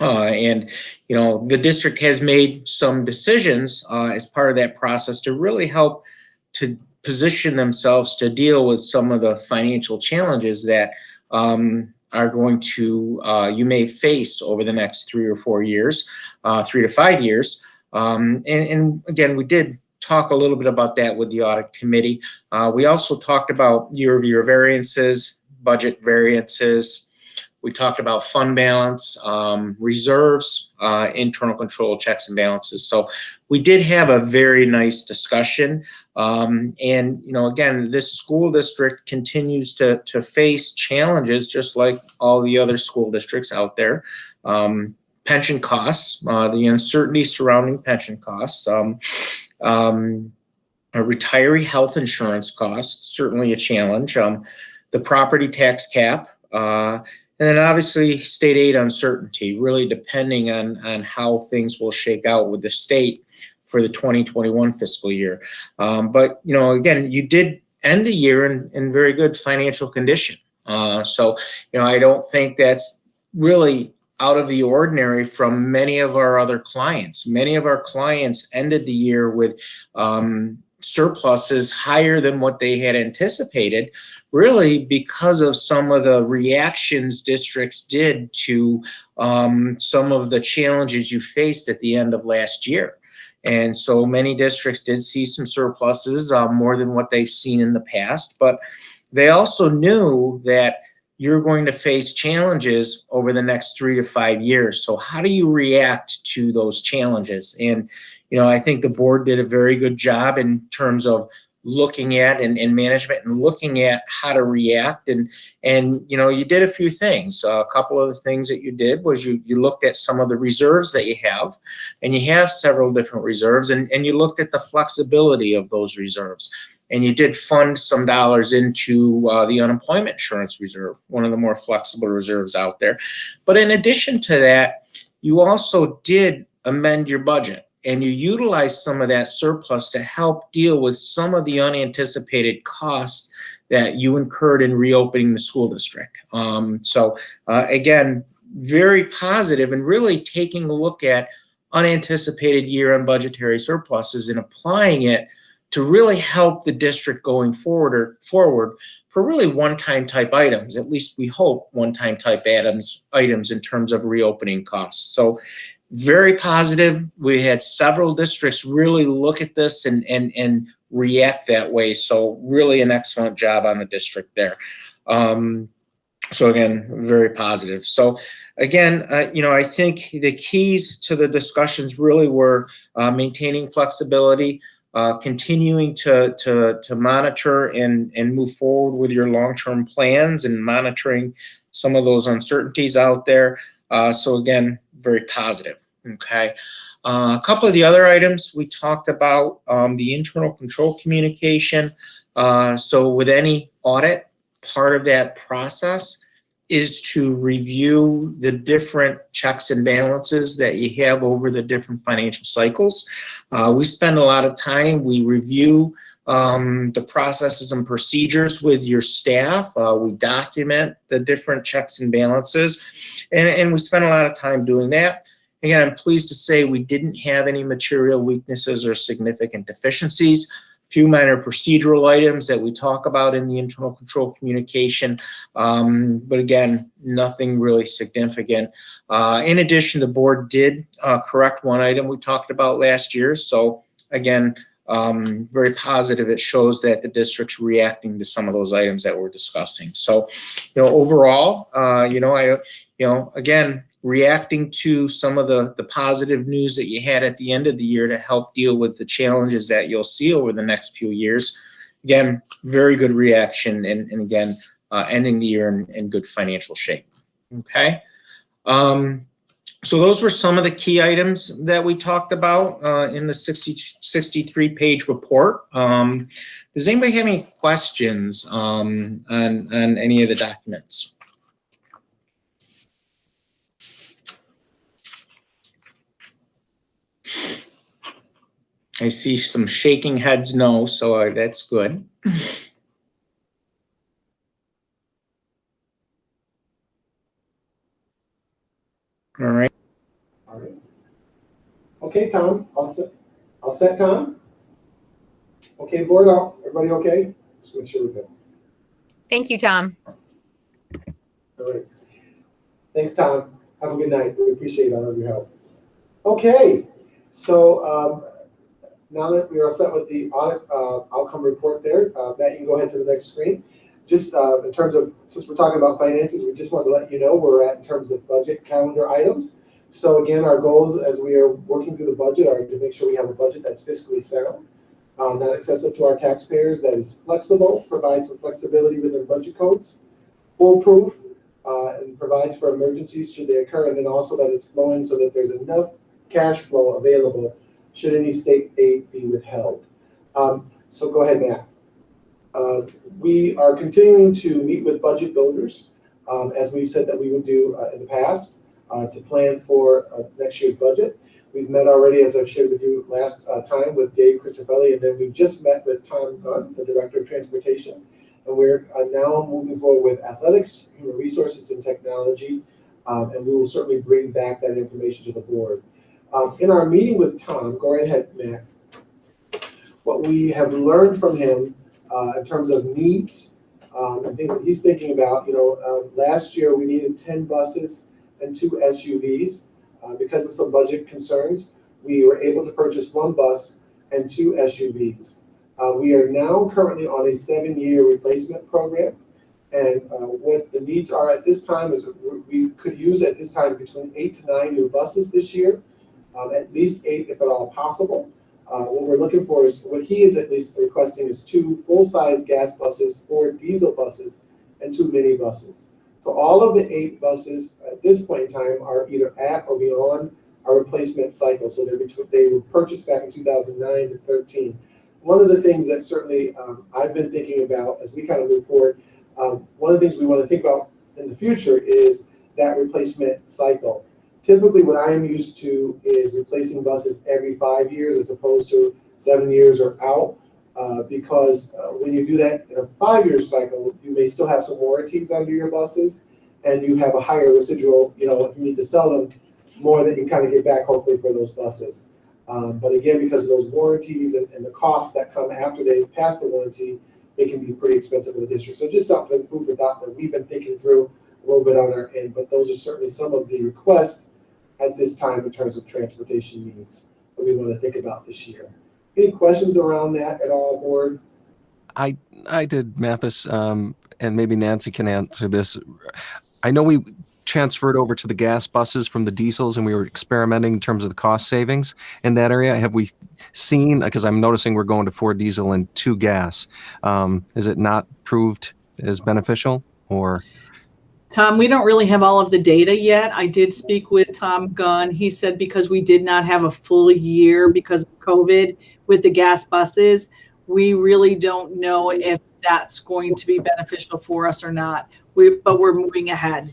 And the district has made some decisions as part of that process to really help to position themselves to deal with some of the financial challenges that are going to, you may face over the next 3 or 4 years, 3 to 5 years. And again, we did talk a little bit about that with the audit committee. We also talked about year-over-year variances, budget variances. We talked about fund balance, reserves, internal control, checks and balances. So we did have a very nice discussion. And, again, this school district continues to face challenges just like all the other school districts out there. Pension costs, the uncertainty surrounding pension costs, retiree health insurance costs, certainly a challenge, the property tax cap, and then obviously state aid uncertainty, really depending on how things will shake out with the state for the 2021 fiscal year. But, again, you did end the year in very good financial condition. So, I don't think that's really out of the ordinary from many of our other clients. Many of our clients ended the year with surpluses higher than what they had anticipated, really because of some of the reactions districts did to some of the challenges you faced at the end of last year. And so many districts did see some surpluses, more than what they've seen in the past, but they also knew that you're going to face challenges over the next 3 to 5 years. So how do you react to those challenges? And, I think the board did a very good job in terms of looking at and management and looking at how to react. And you did a few things. A couple of the things that you did was you looked at some of the reserves that you have, and you have several different reserves, and you looked at the flexibility of those reserves. And you did fund some dollars into the unemployment insurance reserve, one of the more flexible reserves out there. But in addition to that, you also did amend your budget, and you utilized some of that surplus to help deal with some of the unanticipated costs that you incurred in reopening the school district. So again, very positive, and really taking a look at unanticipated year-end budgetary surpluses and applying it to really help the district going forward for really one-time type items, at least we hope one-time type items in terms of reopening costs. So very positive. We had several districts really look at this and react that way. So really an excellent job on the district there. So again, very positive. So again, I think the keys to the discussions really were maintaining flexibility, continuing to monitor and move forward with your long-term plans and monitoring some of those uncertainties out there. So again, very positive. Okay. A couple of the other items we talked about, the internal control communication. So with any audit, part of that process is to review the different checks and balances that you have over the different financial cycles. We spend a lot of time, we review the processes and procedures with your staff. We document the different checks and balances, and we spend a lot of time doing that. Again, I'm pleased to say we didn't have any material weaknesses or significant deficiencies. Few minor procedural items that we talk about in the internal control communication, but again, nothing really significant. In addition, the board did correct one item we talked about last year. So again, very positive. It shows that the district's reacting to some of those items that we're discussing. So, overall, again, reacting to some of the positive news that you had at the end of the year to help deal with the challenges that you'll see over the next few years. Again, very good reaction, and again, ending the year in good financial shape. Okay. So those were some of the key items that we talked about in the 63-page report. Does anybody have any questions on any of the documents? I see some shaking heads no, so that's good. All right. All right. Okay, Tom, all set, Tom? Okay, board, everybody okay? Just make sure we're good. Thank you, Tom. All right. Thanks, Tom. Have a good night. We appreciate all of your help. Okay, so now that we are set with the audit outcome report there, Matt, you can go ahead to the next screen. Just in terms of, since we're talking about finances, we just wanted to let you know where we're at in terms of budget calendar items. So again, our goals as we are working through the budget are to make sure we have a budget that's fiscally sound, not excessive to our taxpayers, that is flexible, provides for flexibility within budget codes, foolproof, and provides for emergencies should they occur, and then also that it's flowing so that there's enough cash flow available should any state aid be withheld. So go ahead, Matt. We are continuing to meet with budget builders, as we've said that we would do in the past, to plan for next year's budget. We've met already, as I've shared with you last time, with Dave Christofelli, and then we've just met with Tom Gunn, the Director of Transportation. And we're now moving forward with athletics, human resources, and technology, and we will certainly bring back that information to the board. In our meeting with Tom, go right ahead, Matt. What we have learned from him in terms of needs and things that he's thinking about, last year we needed 10 buses and 2 SUVs. Because of some budget concerns, we were able to purchase 1 bus and 2 SUVs. We are now currently on a 7-year replacement program. And what the needs are at this time is we could use at this time between 8 to 9 new buses this year, at least 8 if at all possible. What we're looking for is, what he is at least requesting is 2 full-size gas buses, 4 diesel buses, and 2 mini buses. So all of the 8 buses at this point in time are either at or beyond our replacement cycle. So they were purchased back in 2009 to 13. One of the things that certainly I've been thinking about as we kind of move forward, one of the things we want to think about in the future is that replacement cycle. Typically what I am used to is replacing buses every 5 years as opposed to 7 years or out. Because when you do that in a 5-year cycle, you may still have some warranties under your buses, and you have a higher residual, if you need to sell them, more that you can kind of get back hopefully for those buses. But again, because of those warranties and the costs that come after they pass the warranty, it can be pretty expensive for the district. So just something food for thought that we've been thinking through a little bit on our end, but those are certainly some of the requests at this time in terms of transportation needs that we want to think about this year. Any questions around that at all, board? I did, Mathis, and maybe Nancy can answer this. I know we transferred over to the gas buses from the diesels, and we were experimenting in terms of the cost savings in that area. Have we seen, because I'm noticing we're going to 4 diesel and 2 gas. Is it not proved as beneficial, or? Tom, we don't really have all of the data yet. I did speak with Tom Gunn. He said because we did not have a full year because of COVID with the gas buses, we really don't know if that's going to be beneficial for us or not. But we're moving ahead.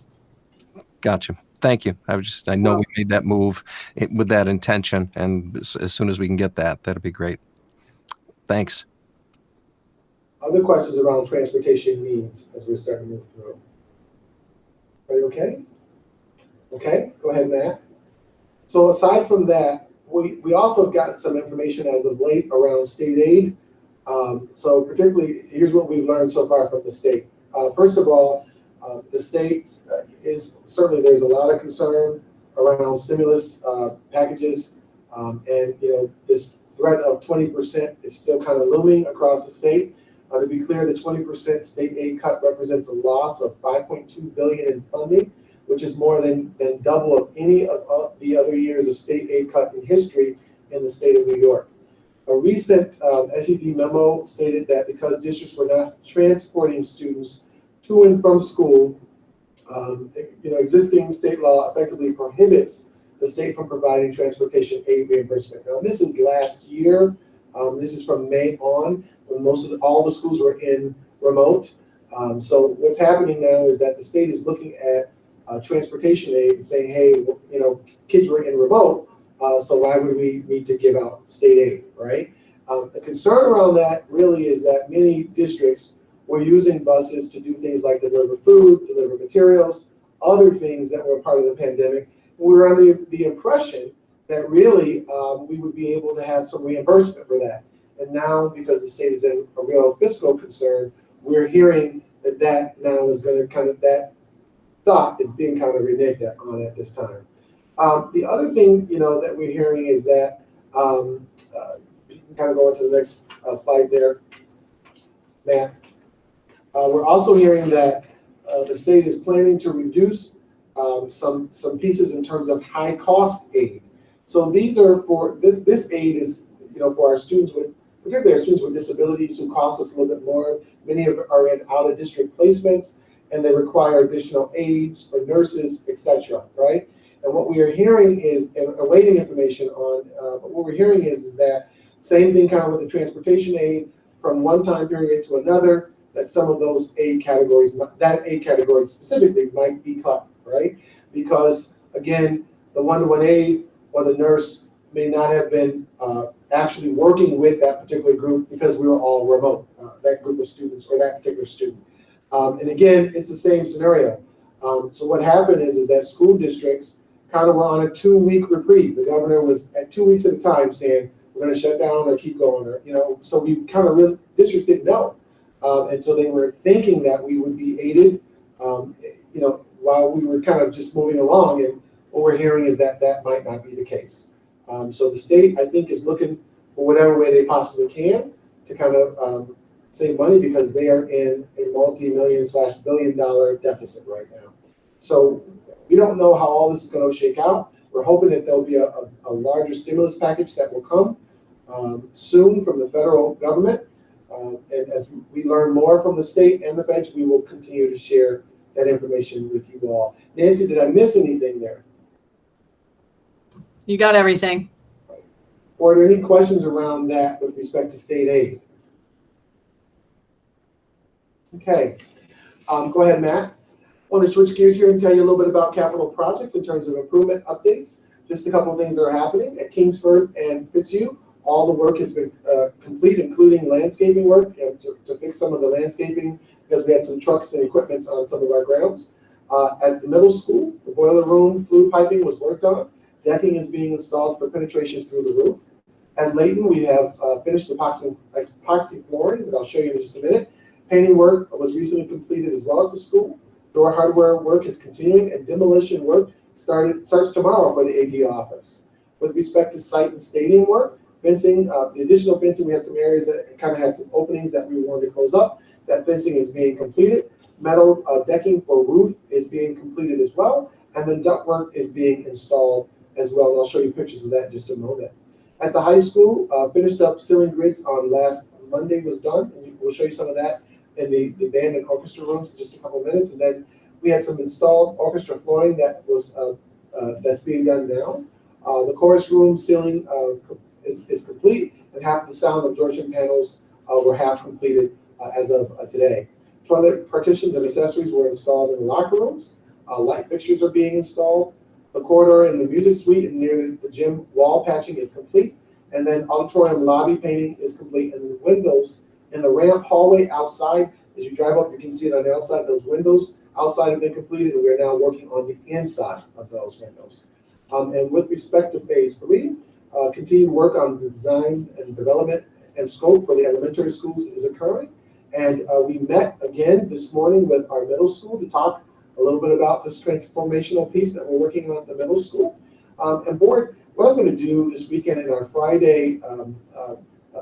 Gotcha. Thank you. I know we made that move with that intention, and as soon as we can get that, that'd be great. Thanks. Other questions around transportation needs as we're starting to move through? Are you okay? Okay, go ahead, Matt. So aside from that, we also got some information as of late around state aid. So particularly, here's what we've learned so far from the state. First of all, the state is certainly, there's a lot of concern around stimulus packages, and this threat of 20% is still kind of looming across the state. To be clear, the 20% state aid cut represents a loss of $5.2 billion in funding, which is more than double of any of the other years of state aid cut in history in the state of New York. A recent SED memo stated that because districts were not transporting students to and from school, existing state law effectively prohibits the state from providing transportation aid reimbursement. Now, this is last year. This is from May on, when all the schools were in remote. So what's happening now is that the state is looking at transportation aid and saying, hey, kids were in remote, so why would we need to give out state aid, right? The concern around that really is that many districts were using buses to do things like deliver food, deliver materials, other things that were part of the pandemic. We were under the impression that really we would be able to have some reimbursement for that. And now, because the state is in a real fiscal concern, we're hearing that now is going to that thought is being kind of reneged on at this time. The other thing, that we're hearing is that, you can kind of go into the next slide there, Matt. We're also hearing that the state is planning to reduce some pieces in terms of high cost aid. So these are for, this aid is, for our students particularly our students with disabilities who cost us a little bit more. Many of them are in out of district placements, and they require additional aides for nurses, etc. Right? And what we are hearing is, and awaiting information on, but what we're hearing is that same thing kind of with the transportation aid from one time period to another, that some of those aid categories, that aid category specifically might be cut, right? Because again, the one-to-one aid or the nurse may not have been actually working with that particular group because we were all remote, that group of students or that particular student. And again, it's the same scenario. So what happened is that school districts kind of were on a 2-week reprieve. The governor was at 2 weeks at a time saying, we're going to shut down or keep going, or, so we kind of really, districts didn't know. And so they were thinking that we would be aided, while we were kind of just moving along. And what we're hearing is that that might not be the case. So the state, I think, is looking for whatever way they possibly can to kind of save money because they are in a multi-million/billion-dollar deficit right now. So we don't know how all this is going to shake out. We're hoping that there'll be a larger stimulus package that will come soon from the federal government. And as we learn more from the state and the feds, we will continue to share that information with you all. Nancy, did I miss anything there? You got everything. Or are there any questions around that with respect to state aid? Okay, go ahead, Matt. I want to switch gears here and tell you a little bit about capital projects in terms of improvement updates. Just a couple of things that are happening at Kingsford and Fitzhugh. All the work has been complete, including landscaping work to fix some of the landscaping because we had some trucks and equipment on some of our grounds. At the middle school, the boiler room flue piping was worked on. Decking is being installed for penetrations through the roof. At Layton, we have finished epoxy flooring that I'll show you in just a minute. Painting work was recently completed as well at the school. Door hardware work is continuing, and demolition work starts tomorrow for the AD office. With respect to site and stadium work, fencing, the additional fencing, we had some areas that kind of had some openings that we wanted to close up. That fencing is being completed. Metal decking for roof is being completed as well. And then ductwork is being installed as well. And I'll show you pictures of that in just a moment. At the high school, finished up ceiling grids on last Monday was done. And we'll show you some of that in the band and orchestra rooms in just a couple of minutes. And then we had some installed orchestra flooring that was that's being done now. The chorus room ceiling is complete, and half of the sound absorption panels were half completed as of today. Toilet partitions and accessories were installed in the locker rooms. Light fixtures are being installed. The corridor in the music suite and near the gym wall patching is complete. And then auditorium lobby painting is complete. And the windows And the ramp hallway outside, as you drive up, you can see it on the outside. Those windows outside have been completed, and we're now working on the inside of those windows. And with respect to phase 3, continued work on the design and development and scope for the elementary schools is occurring. And we met again this morning with our middle school to talk a little bit about this transformational piece that we're working on at the middle school. And board, what I'm going to do this weekend in our Friday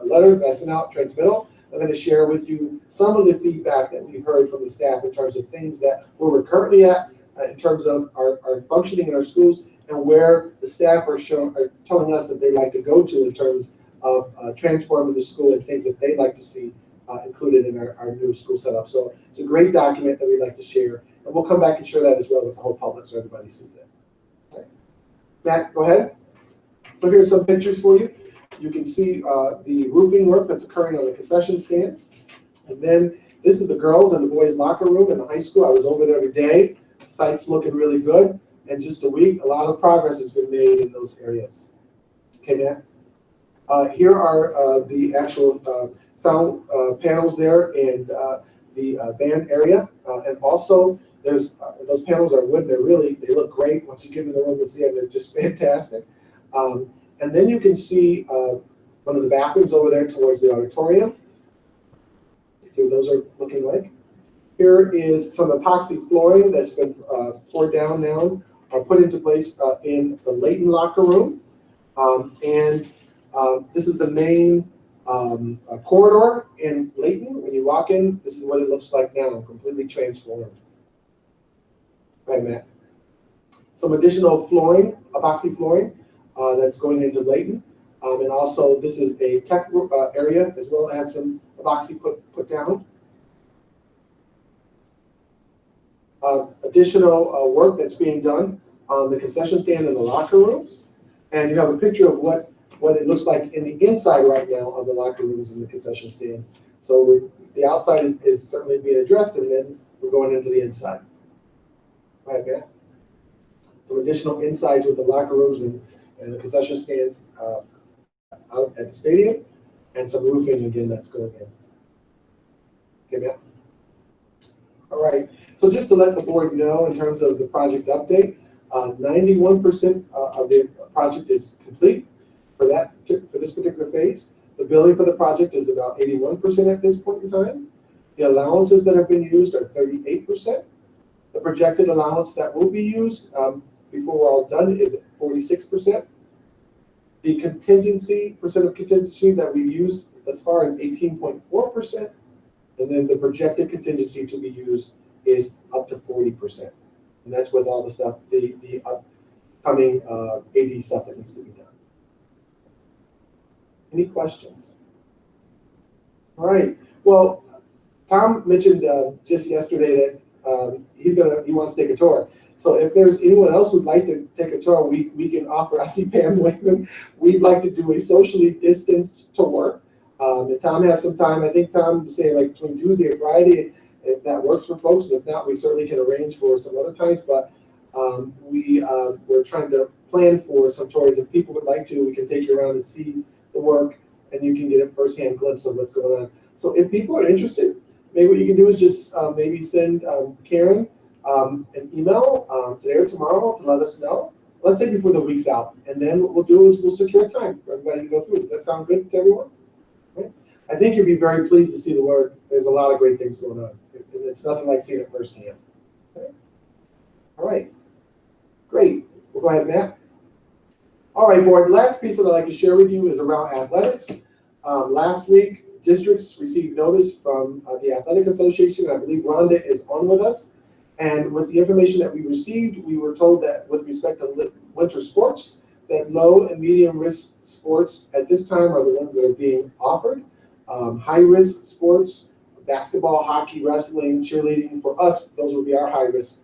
letter that I sent out, transmittal, I'm going to share with you some of the feedback that we've heard from the staff in terms of things that where we're currently at in terms of our functioning in our schools and where the staff are telling us that they'd like to go to in terms of transforming the school and things that they'd like to see included in our new school setup. So it's a great document that we'd like to share, and we'll come back and share that as well with the whole public so everybody sees it. Okay. Matt, go ahead. So here's some pictures for you. You can see the roofing work that's occurring on the concession stands. And then this is the girls and the boys locker room in the high school. I was over there today. The site's looking really good. And just a week, a lot of progress has been made in those areas. Okay, Matt? Here are the actual sound panels there and the band area. And also, there's those panels are wood. They look great. Once you get in the room to see them, they're just fantastic. And then you can see one of the bathrooms over there towards the auditorium. See what those are looking like. Here is some epoxy flooring that's been poured down now or put into place in the Layton locker room. This is the main corridor in Layton. When you walk in, this is what it looks like now, completely transformed. Right, Matt? Some additional flooring, epoxy flooring, that's going into Layton. And also this is a tech area as well, had some epoxy put down. Additional work that's being done on the concession stand in the locker rooms. And you have a picture of what it looks like in the inside right now of the locker rooms and the concession stands. So the outside is certainly being addressed, and then we're going into the inside. Right, Matt? Some additional insides with the locker rooms and the concession stands out at the stadium, and some roofing again that's going in. Okay, Matt? All right. So just to let the board know in terms of the project update, 91% of the project is complete for this particular phase. The billing for the project is about 81% at this point in time. The allowances that have been used are 38%. The projected allowance that will be used before we're all done is 46%. The contingency, percent of contingency that we used as far as 18.4%. And then the projected contingency to be used is up to 40%. And that's with all the stuff, the upcoming AD stuff that needs to be done. Any questions? All right. Well, Tom mentioned just yesterday that he wants to take a tour. So if there's anyone else who'd like to take a tour, we can offer. I see Pam Wakeman. We'd like to do a socially distanced tour. And Tom has some time. I think Tom was saying like between Tuesday and Friday, if that works for folks. If not, we certainly can arrange for some other times. But we're trying to plan for some tours. If people would like to, we can take you around and see the work, and you can get a firsthand glimpse of what's going on. So if people are interested, maybe what you can do is just maybe send Karen an email today or tomorrow to let us know. Let's say before the week's out, and then what we'll do is we'll secure time for everybody to go through. Does that sound good to everyone? Right? I think you'll be very pleased to see the work. There's a lot of great things going on. It's nothing like seeing it firsthand. Okay. All right. Great. We'll go ahead, Matt. All right, board. Last piece that I'd like to share with you is around athletics. Last week, districts received notice from the Athletic Association. I believe Rhonda is on with us. And with the information that we received, we were told that with respect to winter sports, that low and medium risk sports at this time are the ones that are being offered. High risk sports, basketball, hockey, wrestling, cheerleading, for us, those would be our high risk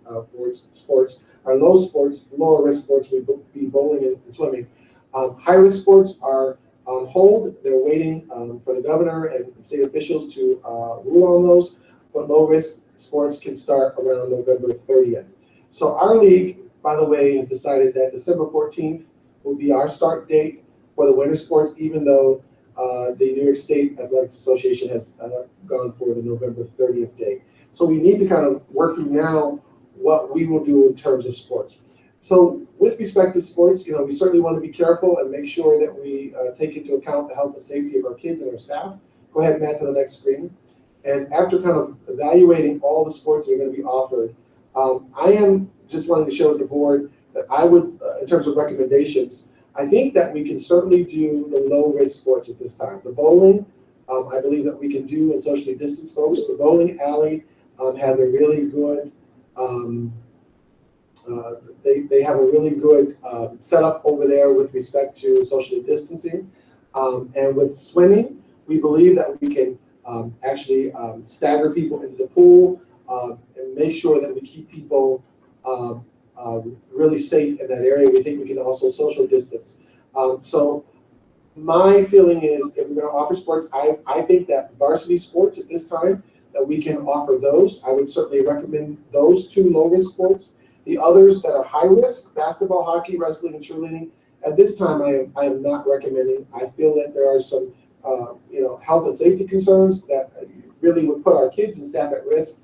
sports. Our lower risk sports would be bowling and swimming. High risk sports are on hold. They're waiting for the governor and state officials to rule on those. But low risk sports can start around November 30th. So our league, by the way, has decided that December 14th will be our start date for the winter sports, even though the New York State Athletics Association has gone for the November 30th date. So we need to kind of work through now what we will do in terms of sports. So with respect to sports, we certainly want to be careful and make sure that we take into account the health and safety of our kids and our staff. Go ahead, Matt, to the next screen. And after kind of evaluating all the sports that are going to be offered, I am just wanting to share with the board that I would, in terms of recommendations, I think that we can certainly do the low-risk sports at this time. The bowling, I believe that we can do in socially distanced folks. The bowling alley has a really good, they have a really good setup over there with respect to socially distancing. And with swimming, we believe that we can actually stagger people into the pool and make sure that we keep people really safe in that area. We think we can also social distance. So my feeling is if we're going to offer sports, I think that varsity sports at this time, that we can offer those. I would certainly recommend those two low-risk sports. The others that are high-risk, basketball, hockey, wrestling, and cheerleading, at this time I am not recommending. I feel that there are some health and safety concerns that really would put our kids and staff at risk.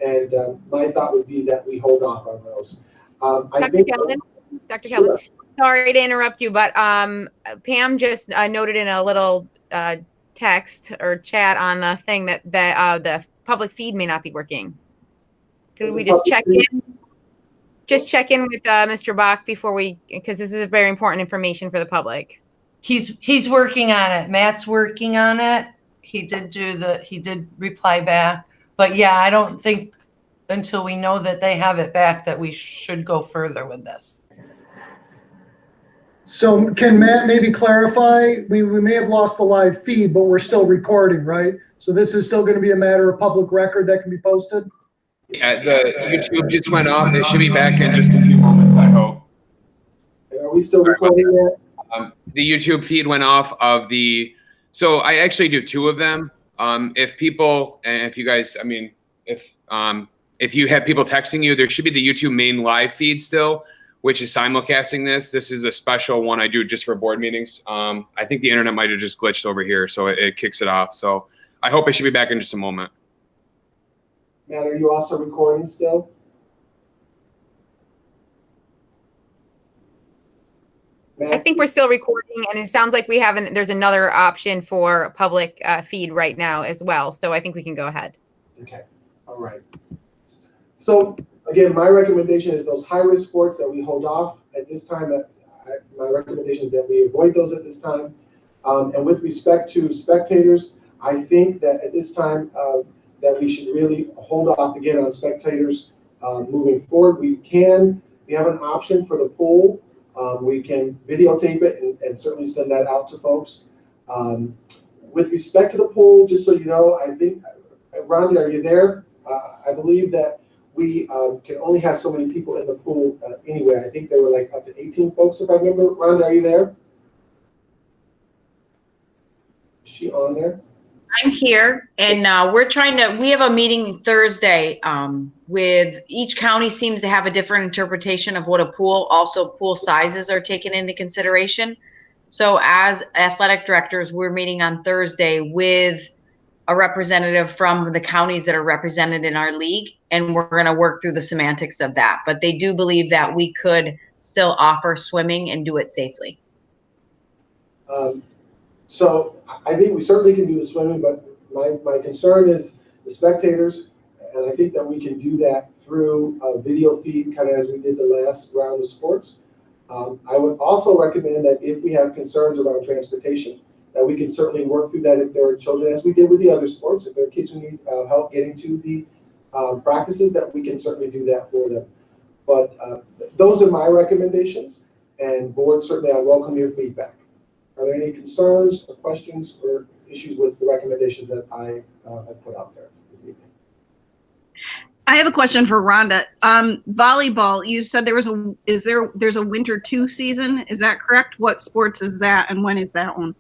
And my thought would be that we hold off on those. Dr. Kelvin, sorry to interrupt you, but Pam just noted in a little text or chat on the thing that the public feed may not be working. Could we just check in? Just check in with Mr. Bach before because this is very important information for the public. He's working on it. Matt's working on it. He did reply back. But yeah, I don't think until we know that they have it back that we should go further with this. So can Matt maybe clarify? We may have lost the live feed, but we're still recording, right? So this is still going to be a matter of public record that can be posted? Yeah, the YouTube just went off. It should be back in just a few moments, I hope. Are we still recording that? The YouTube feed went off of so I actually do two of them. If people, and if you guys, I mean, if you have people texting you, there should be the YouTube main live feed still, which is simulcasting this. This is a special one I do just for board meetings. I think the internet might have just glitched over here, so it kicks it off. So I hope I should be back in just a moment. Matt, are you also recording still? Matt? I think we're still recording, and it sounds like there's another option for public feed right now as well. So I think we can go ahead. Okay, all right. So again, my recommendation is those high-risk sports that we hold off at this time. My recommendation is that we avoid those at this time. And with respect to spectators, I think that at this time that we should really hold off again on spectators moving forward. We have an option for the pool. We can videotape it and certainly send that out to folks. With respect to the pool, just so you know, I think, Rhonda, are you there? I believe that we can only have so many people in the pool anyway. I think there were like up to 18 folks, if I remember. Rhonda, are you there? Is she on there? I'm here, and we have a meeting Thursday with each county seems to have a different interpretation of what a pool, also pool sizes are taken into consideration. So as athletic directors, we're meeting on Thursday with a representative from the counties that are represented in our league, and we're going to work through the semantics of that. But they do believe that we could still offer swimming and do it safely. So I think we certainly can do the swimming, but my concern is the spectators, and I think that we can do that through a video feed, kind of as we did the last round of sports. I would also recommend that if we have concerns around transportation, that we can certainly work through that if there are children, as we did with the other sports. If there are kids who need help getting to the practices, that we can certainly do that for them. But those are my recommendations, and board, certainly I welcome your feedback. Are there any concerns or questions or issues with the recommendations that I have put out there this evening? I have a question for Rhonda. Volleyball, you said there's a winter 2 season. Is that correct? What sports is that, and when is that one?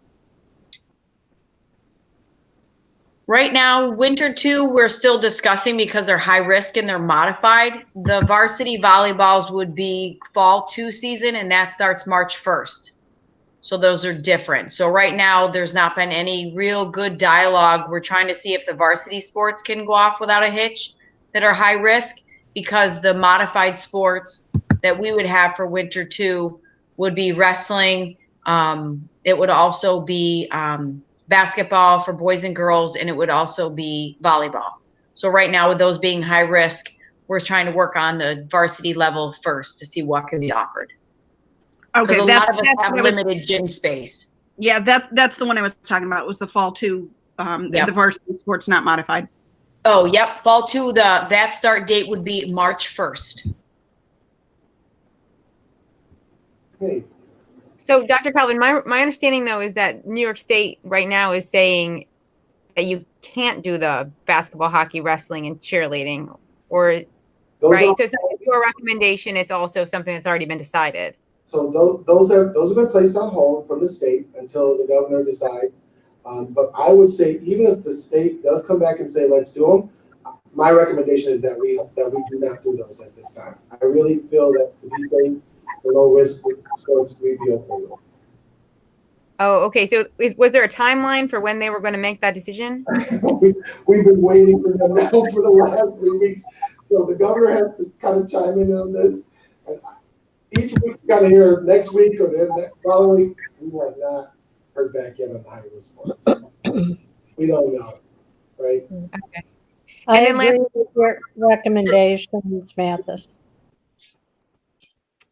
Right now, winter 2, we're still discussing because they're high risk and they're modified. The varsity volleyballs would be fall 2 season, and that starts March 1st. So those are different. So right now, there's not been any real good dialogue. We're trying to see if the varsity sports can go off without a hitch that are high risk, because the modified sports that we would have for winter 2 would be wrestling. It would also be basketball for boys and girls, and it would also be volleyball. So right now, with those being high risk, we're trying to work on the varsity level first to see what can be offered. Because Okay, a lot of us that's have what I was- limited gym space. Yeah, that's the one I was talking about. Was the fall 2, Yep. the varsity sports not modified? Oh, yep. Fall 2, that start date would be March 1st. Hey, So, Dr. Calvin, my understanding though is that New York State right now is saying that you can't do the basketball, hockey, wrestling, and cheerleading, or those right? are- So, it's not your recommendation; it's also something that's already been decided. So those have been placed on hold from the state until the governor decides. But I would say, even if the state does come back and say, let's do them, my recommendation is that we do not do those at this time. I really feel that to be safe, for low risk sports, we'd be okay with. Oh, okay. So, was there a timeline for when they were going to make that decision? We've been waiting for them now for the last 3 weeks. So the governor has to kind of chime in on this. And each week, we kind of hear next week or the following week, we have not heard back yet on the high risk sports. We don't know, right? Okay. I And then agree with your recommendations, Mathis.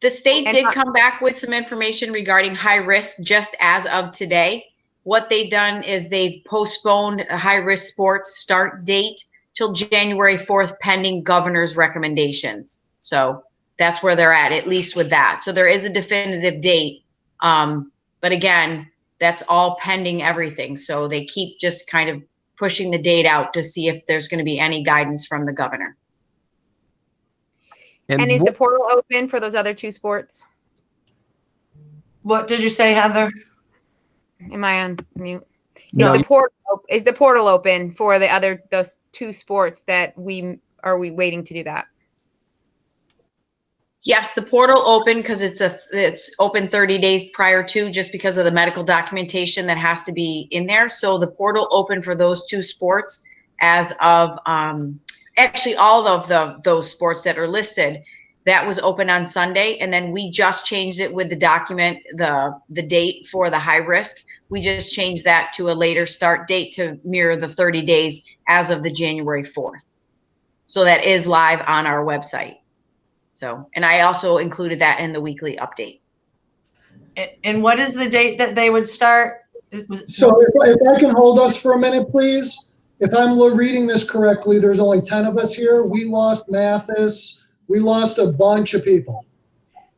The state And did come back with some information regarding high risk just as of today. What they've done is they've postponed a high risk sports start date till January 4th, pending governor's recommendations. So that's where they're at least with that. So there is a definitive date. But again, that's all pending everything. So they keep just kind of pushing the date out to see if there's going to be any guidance from the governor. And is the portal open for those other 2 sports? What did you say, Heather? Am I on mute? No. Is the portal open for those 2 sports that are we waiting to do that? Yes, the portal open because it's open 30 days prior to, just because of the medical documentation that has to be in there. So the portal open for those 2 sports as of actually all of those sports that are listed. That was open on Sunday, and then we just changed it with the document, the date for the high risk. We just changed that to a later start date to mirror the 30 days as of the January 4th. So that is live on our website. So, and I also included that in the weekly update. And what is the date that they would start? So if I can hold us for a minute, please. If I'm reading this correctly, there's only 10 of us here. We lost Mathis. We lost a bunch of people.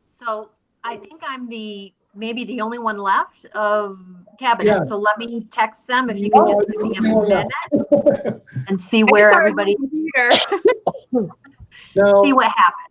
So I think I'm maybe the only one left of cabinet. Yeah. So let me text them if you can just give me a minute and see where everybody, No. see what happened.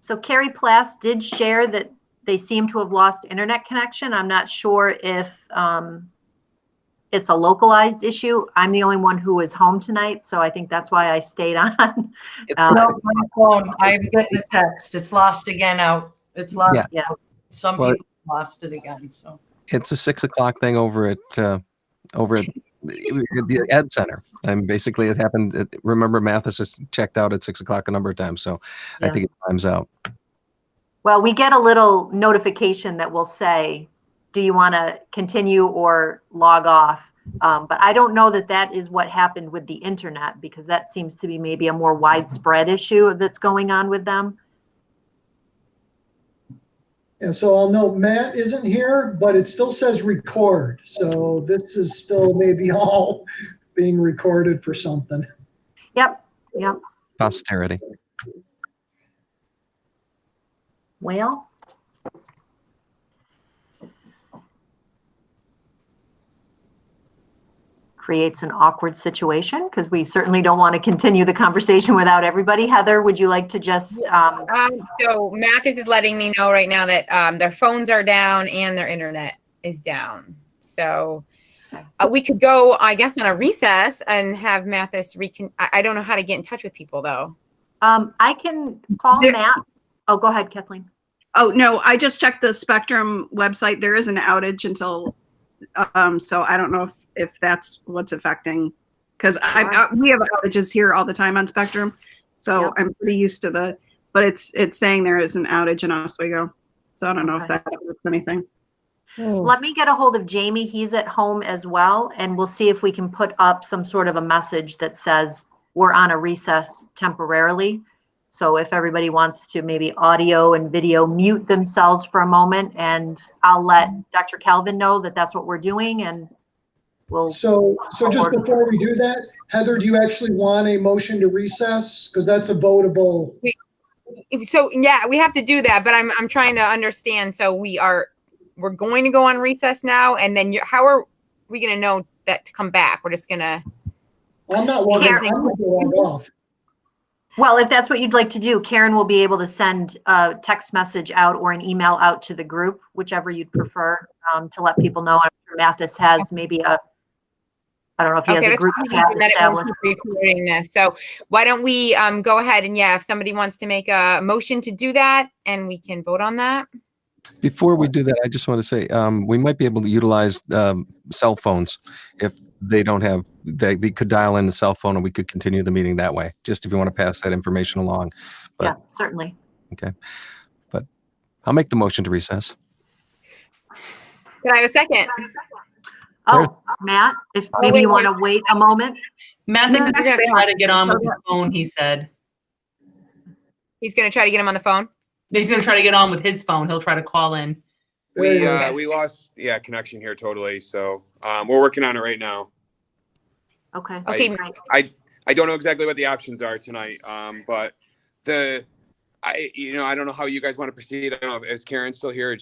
So Carrie Plass did share that they seem to have lost internet connection. I'm not sure if it's a localized issue. I'm the only one who is home tonight, so I think that's why I stayed on. No, my phone. I'm getting a text. It's lost again out. It's lost. Yeah. Some Well, people lost it again. So It's a 6 o'clock thing over at the Ed Center. And basically it happened. Remember, Mathis has checked out at 6 o'clock a number of times. So I Yeah. think it times out. Well, we get a little notification that will say, do you want to continue or log off? But I don't know that that is what happened with the internet, because that seems to be maybe a more widespread issue that's going on with them. And so I'll note Matt isn't here, but it still says record. So this is still maybe all being recorded for something. Yep. Yep. Posterity. Well, creates an awkward situation because we certainly don't want to continue the conversation without everybody. Heather, would you like to just? So Mathis is letting me know right now that their phones are down and their internet is down. So we could go, I guess, on a recess and have Mathis I don't know how to get in touch with people though. I can call Matt. Oh, go ahead, Kathleen. Oh, no, I just checked the Spectrum website. There is an outage until, so I don't know if that's what's affecting, because we have outages here all the time on Spectrum. So yep. I'm pretty used to but it's saying there is an outage in Oswego. So I don't know if that affects anything. Let me get a hold of Jamie. He's at home as well. And we'll see if we can put up some sort of a message that says we're on a recess temporarily. So if everybody wants to maybe audio and video mute themselves for a moment, and I'll let Dr. Calvin know that that's what we're doing, and we'll. So just before we do that, Heather, do you actually want a motion to recess? Because that's a votable. So yeah, we have to do that, but I'm trying to understand. So we're going to go on recess now, and then how are we going to know that to come back? We're just going to. I'm not logging. I'm going to log off. Well, if that's what you'd like to do, Karen will be able to send a text message out or an email out to the group, whichever you'd prefer, to let people know. I'm sure Mathis has maybe I don't know if he has a group chat established. So why don't we go ahead and if somebody wants to make a motion to do that, and we can vote on that. Before we do that, I just want to say we might be able to utilize cell phones if they don't have. They could dial in the cell phone, and we could continue the meeting that way. Just if you want to pass that information along. But, yeah, certainly. Okay, but I'll make the motion to recess. Can I have a second? Oh, Matt, if maybe you want to wait a moment. Matt is going to try to get on with his phone. He said he's going to try to get him on the phone. He's going to try to get on with his phone. He'll try to call in. We lost connection here totally. So we're working on it right now. Okay. I don't know exactly what the options are tonight. But I don't know how you guys want to proceed. I don't know, is Karen still here?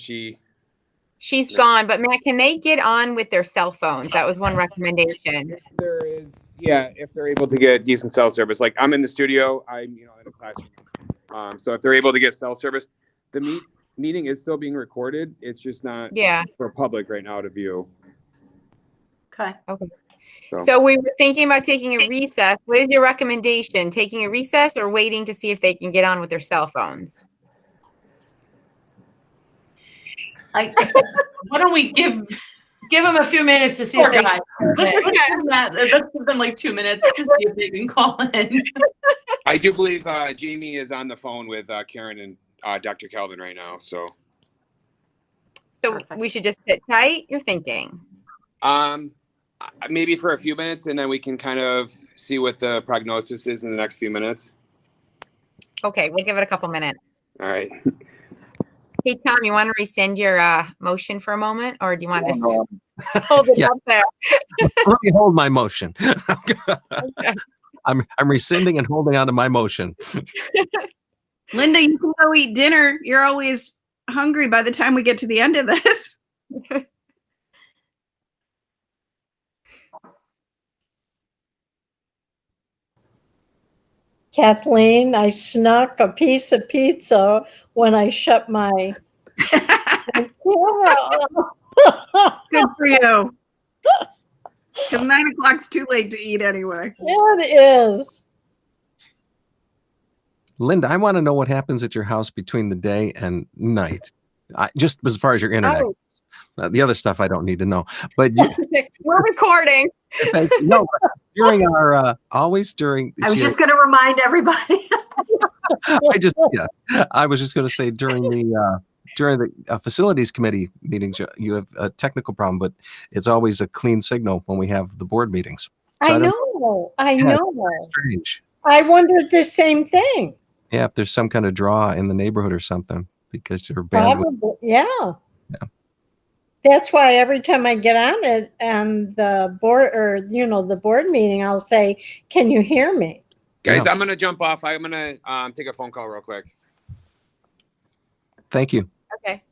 She's gone, but Matt, can they get on with their cell phones? That was one recommendation. There is, if they're able to get decent cell service. Like I'm in the studio, I'm in a classroom. So if they're able to get cell service, the meeting is still being recorded. It's just not for public right now to view. Okay. So we were thinking about taking a recess. What is your recommendation? Taking a recess or waiting to see if they can get on with their cell phones? Why don't we give them a few minutes to see if they can. Let's give them like 2 minutes to see if they can call in. I do believe Jamie is on the phone with Karen and Dr. Calvin right now. So we should just sit tight, you're thinking? Maybe for a few minutes, and then we can kind of see what the prognosis is in the next few minutes. Okay, we'll give it a couple minutes. All right. Hey, Tom, you want to rescind your motion for a moment, or do you want to just hold it up there? Let me hold my motion. Okay. I'm rescinding and holding on to my motion. Linda, you can go eat dinner. You're always hungry by the time we get to the end of this. Kathleen, I snuck a piece of pizza when I shut my camera off. Good for you. Because 9 o'clock's too late to eat anyway. It is. Linda, I want to know what happens at your house between the day and night. Just as far as your internet. The other stuff I don't need to know. But we're recording. No, during our always during. I was just going to remind everybody. I was just going to say during the facilities committee meetings, you have a technical problem, but it's always a clean signal when we have the board meetings. So I know. Strange. I wondered the same thing. Yeah, if there's some kind of draw in the neighborhood or something because your bandwidth. Probably, yeah. That's why every time I get on it and the board or the board meeting, I'll say, "Can you hear me?" Guys, I'm gonna jump off. I'm gonna take a phone call real quick. Thank you. Okay.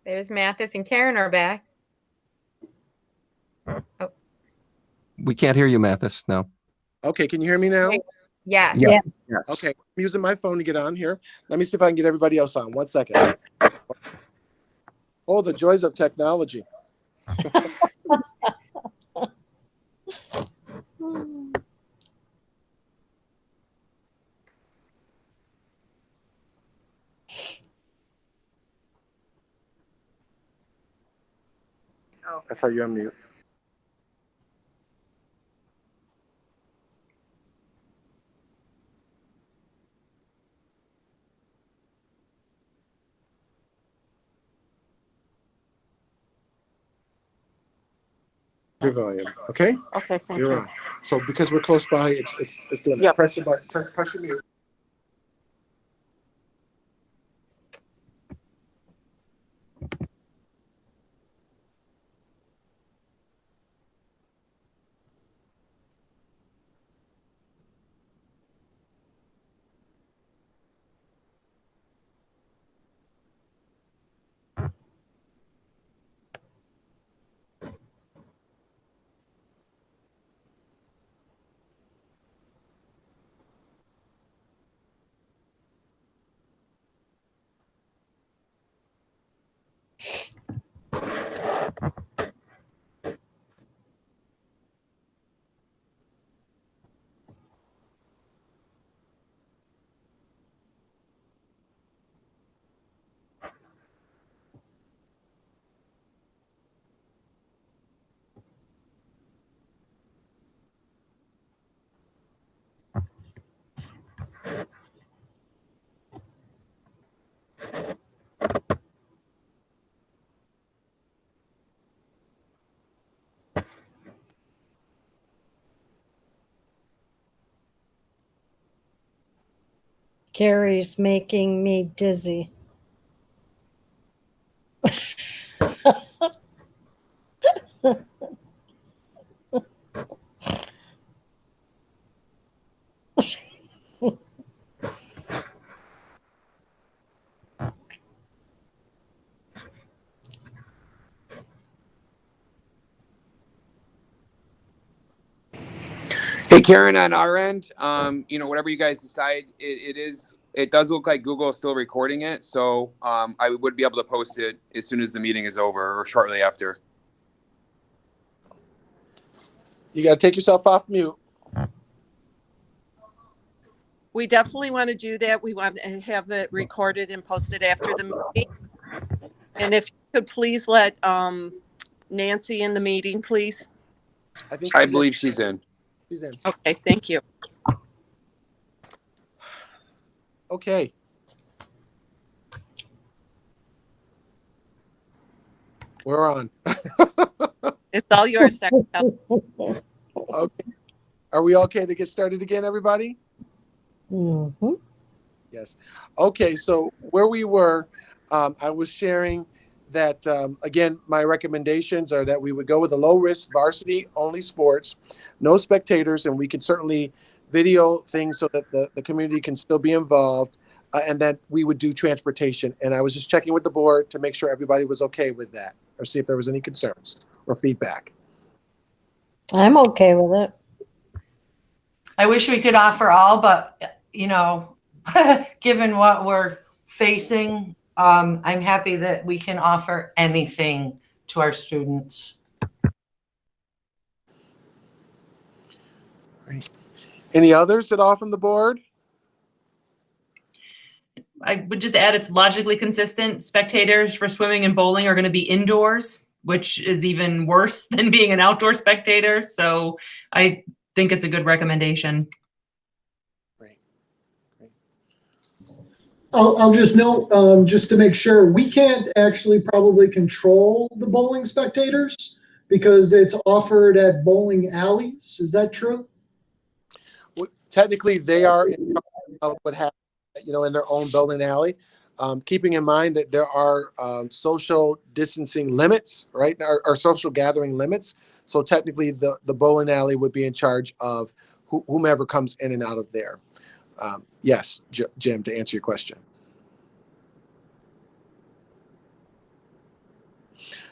There's Mathis and Karen are back. We can't hear you, Mathis. No. Okay, can you hear me now? Yes. Yeah. Okay, I'm using my phone to get on here. Let me see if I can get everybody else on. 1 second. Oh, the joys of technology. I saw you on mute. Your volume, okay? Okay, thank You're you. on. So because we're close by, it's doing it. Yep. Press the button. Press your mute. Carrie's making me dizzy. Hey, Karen, on our end, whatever you guys decide, it does look like Google is still recording it. So I would be able to post it as soon as the meeting is over or shortly after. You got to take yourself off mute. We definitely want to do that. We want to have it recorded and posted after the meeting. And if you could please let Nancy in the meeting, please. I believe she's in. She's in. Okay, thank you. Okay. We're on. It's all yours, Dr. Okay. Are we okay to get started again, everybody? Mm-hmm. Yes. Okay, so where we were, I was sharing that, again, my recommendations are that we would go with a low-risk varsity-only sports, no spectators, and we can certainly video things so that the community can still be involved, and that we would do transportation. And I was just checking with the board to make sure everybody was okay with that, or see if there was any concerns or feedback. I'm okay with it. I wish we could offer all, but given what we're facing, I'm happy that we can offer anything to our students. Right. Any others at all from the board? I would just add it's logically consistent. Spectators for swimming and bowling are going to be indoors, which is even worse than being an outdoor spectator. So I think it's a good recommendation. I'll just note, just to make sure, we can't actually probably control the bowling spectators because it's offered at bowling alleys. Is that true? Well, technically, they are in what happens, in their own bowling alley. Keeping in mind that there are social distancing limits, right? Or social gathering limits. So technically, the bowling alley would be in charge of whomever comes in and out of there. Yes, Jim, to answer your question.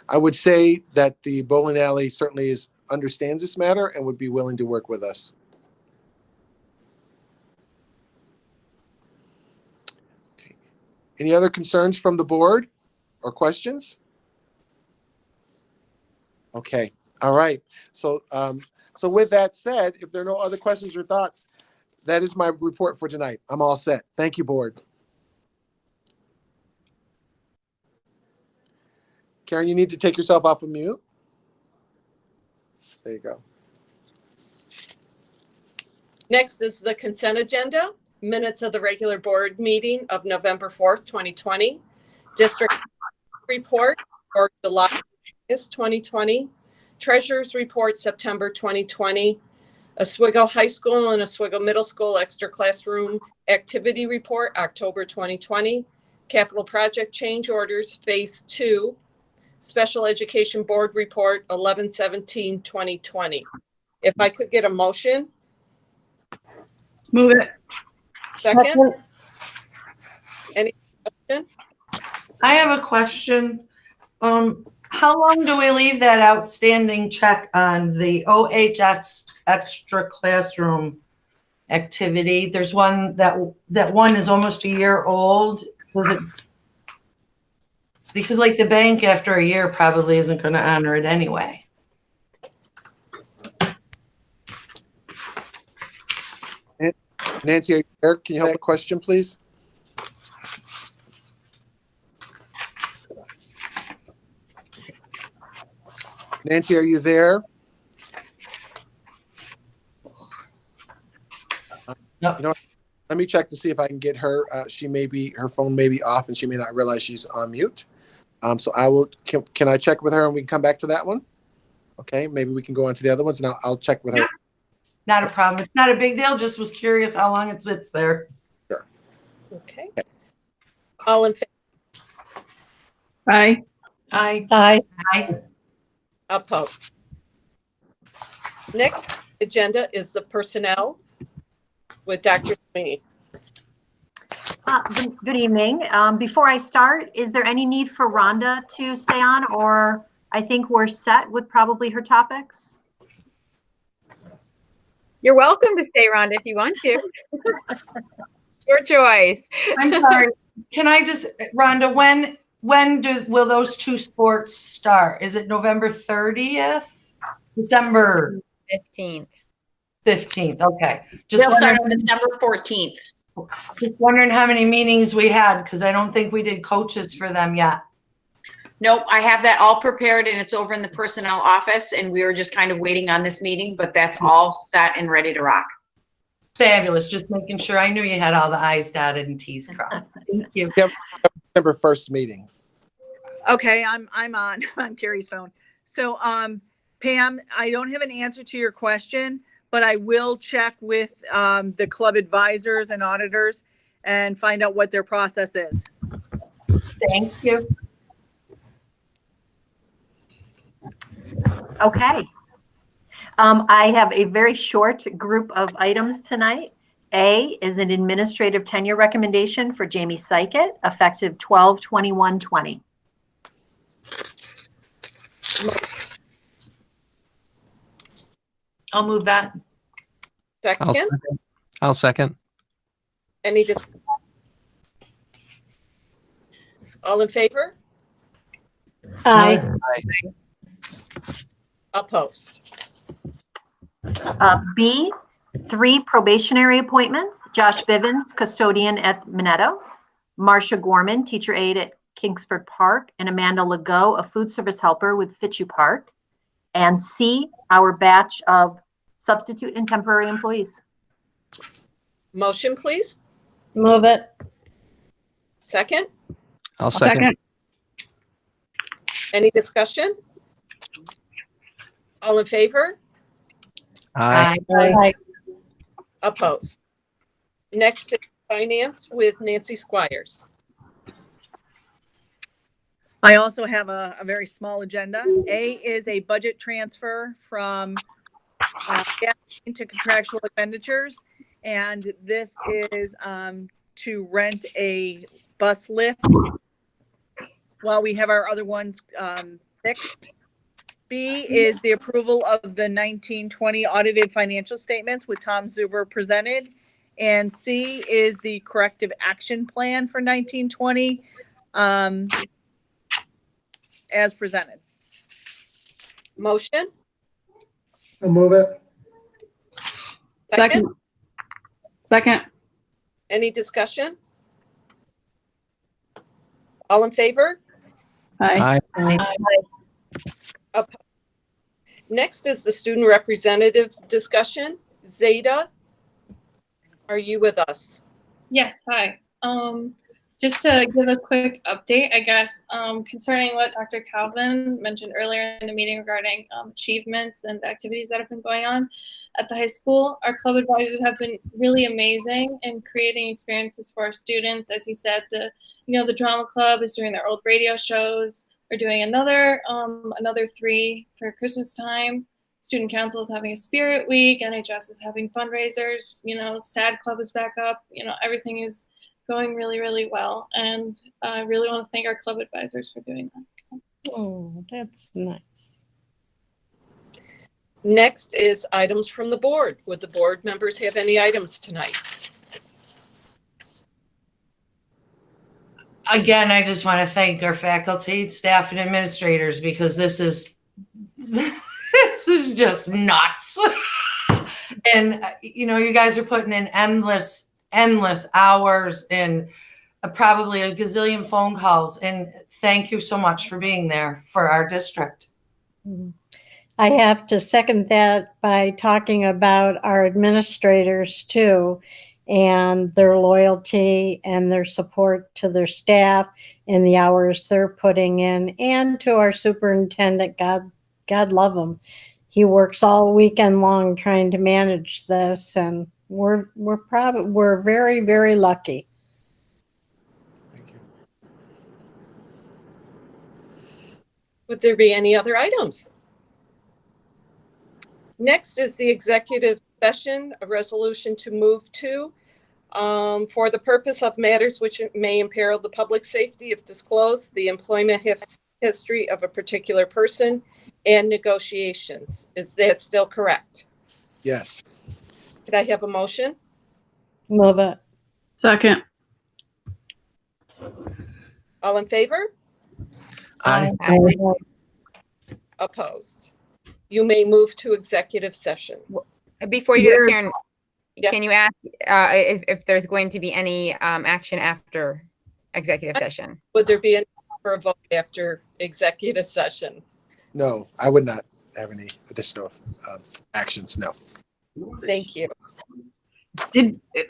I would say that the bowling alley certainly understands this matter and would be willing to work with us. Okay. Any other concerns from the board or questions? Okay. All right. So, so with that said, if there are no other questions or thoughts, that is my report for tonight. I'm all set. Thank you, board. Karen, you need to take yourself off of mute. There you go. Next is the consent agenda. Minutes of the regular board meeting of November 4th, 2020. District report for July 2020. Treasurer's report September 2020. Oswego High School and Oswego Middle School extra classroom activity report October 2020. Capital project change orders phase 2. Special Education Board report 11/17/2020. If I could get a motion. Move it. Second. Any question? I have a question. How long do we leave that outstanding check on the OHS extra classroom activity? There's one that one is almost a year old. Was it? Because like the bank after a year probably isn't going to honor it anyway. Nancy, are you there? Can you help a question, please? Nancy, are you there? No. You know, let me check to see if I can get her. She may be, her phone may be off and she may not realize she's on mute. So I will, can I check with her and we can come back to that one? Okay, maybe we can go on to the other ones and I'll check with her. Not a problem. It's not a big deal. Just was curious how long it sits there. Sure. Okay. All in favor? Aye. Aye. Aye. Aye. Opposed. Next agenda is the personnel with Dr. Sweeney. Good evening. Before I start, is there any need for Rhonda to stay on, or I think we're set with probably her topics? You're welcome to stay, Rhonda, if you want to. Your choice. I'm sorry. Can I just, Rhonda, will those two sports start? Is it November 30th? December 15th. 15th. Okay. Just They'll start on December 14th. Just wondering how many meetings we had, because I don't think we did coaches for them yet. Nope, I have that all prepared and it's over in the personnel office and we were just kind of waiting on this meeting, but that's all set and ready to rock. Fabulous. Just making sure. I knew you had all the I's dotted and T's crossed. Thank you. September 1st meeting. Okay, I'm on Carrie's phone. So Pam, I don't have an answer to your question, but I will check with the club advisors and auditors and find out what their process is. Thank you. Okay. I have a very short group of items tonight. A is an administrative tenure recommendation for Jamie Sykett, effective 12/21/20. I'll move that. Second. I'll second. Any discussion? All in favor? Aye. Opposed. B, 3 probationary appointments. Josh Bivens, custodian at Minetto. Marcia Gorman, teacher aide at Kingsford Park. And Amanda Legault, a food service helper with Fitchie Park. And C, our batch of substitute and temporary employees. Motion, please. Move it. Second. I'll second. Any discussion? All in favor? Aye. Aye. Opposed. Next is finance with Nancy Squires. I also have a very small agenda. A is a budget transfer from into contractual expenditures. And this is to rent a bus lift while we have our other ones 6. B is the approval of the 1920 audited financial statements with Tom Zuber presented. And C is the corrective action plan for 1920 as presented. Motion? I'll move it. Second? Second. Any discussion? All in favor? Aye. Opposed? Next is the student representative discussion. Zeta, are you with us? Yes, hi. Just to give a quick update, I guess, concerning what Dr. Calvin mentioned earlier in the meeting regarding achievements and the activities that have been going on at the high school. Our club advisors have been really amazing in creating experiences for our students. As he said, the drama club is doing their old radio shows. We're doing another 3 for Christmas time. Student council is having a spirit week. NHS is having fundraisers. SAD club is back up. Everything is going really, really well. And I really want to thank our club advisors for doing that. Oh, that's nice. Next is items from the board. Would the board members have any items tonight? Again, I just want to thank our faculty, staff, and administrators because this is just nuts. And you guys are putting in endless hours and probably a gazillion phone calls. And thank you so much for being there for our district. I have to second that by talking about our administrators too, and their loyalty and their support to their staff and the hours they're putting in, and to our superintendent. God love him. He works all weekend long trying to manage this, and we're very, very lucky. Thank you. Would there be any other items? Next is the executive session, a resolution to move to for the purpose of matters which may imperil the public safety if disclosed, the employment history of a particular person, and negotiations. Is that still correct? Yes. Could I have a motion? Move it. Second. All in favor? Aye. Opposed? You may move to executive session. Before you do it, Karen, Yeah. can you ask if there's going to be any action after executive session? Would there be a vote after executive session? No, I would not have any additional actions. No. Thank you.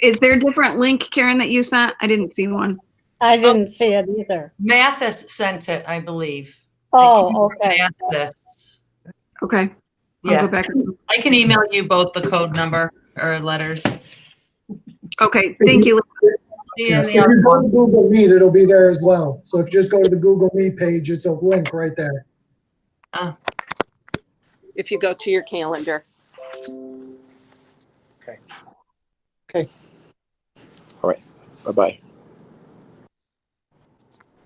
Is there a different link, Karen, that you sent? I didn't see one. I didn't see it either. Mathis sent it, I believe. Oh, okay. Mathis. Okay. I'll Yeah. go back. I can email you both the code number or letters. Okay. Thank you. See you in If the you other go to one. Google Meet, it'll be there as well. So if you just go to the Google Meet page, it's a link right there. If you go to your calendar. Okay. All right. Bye-bye.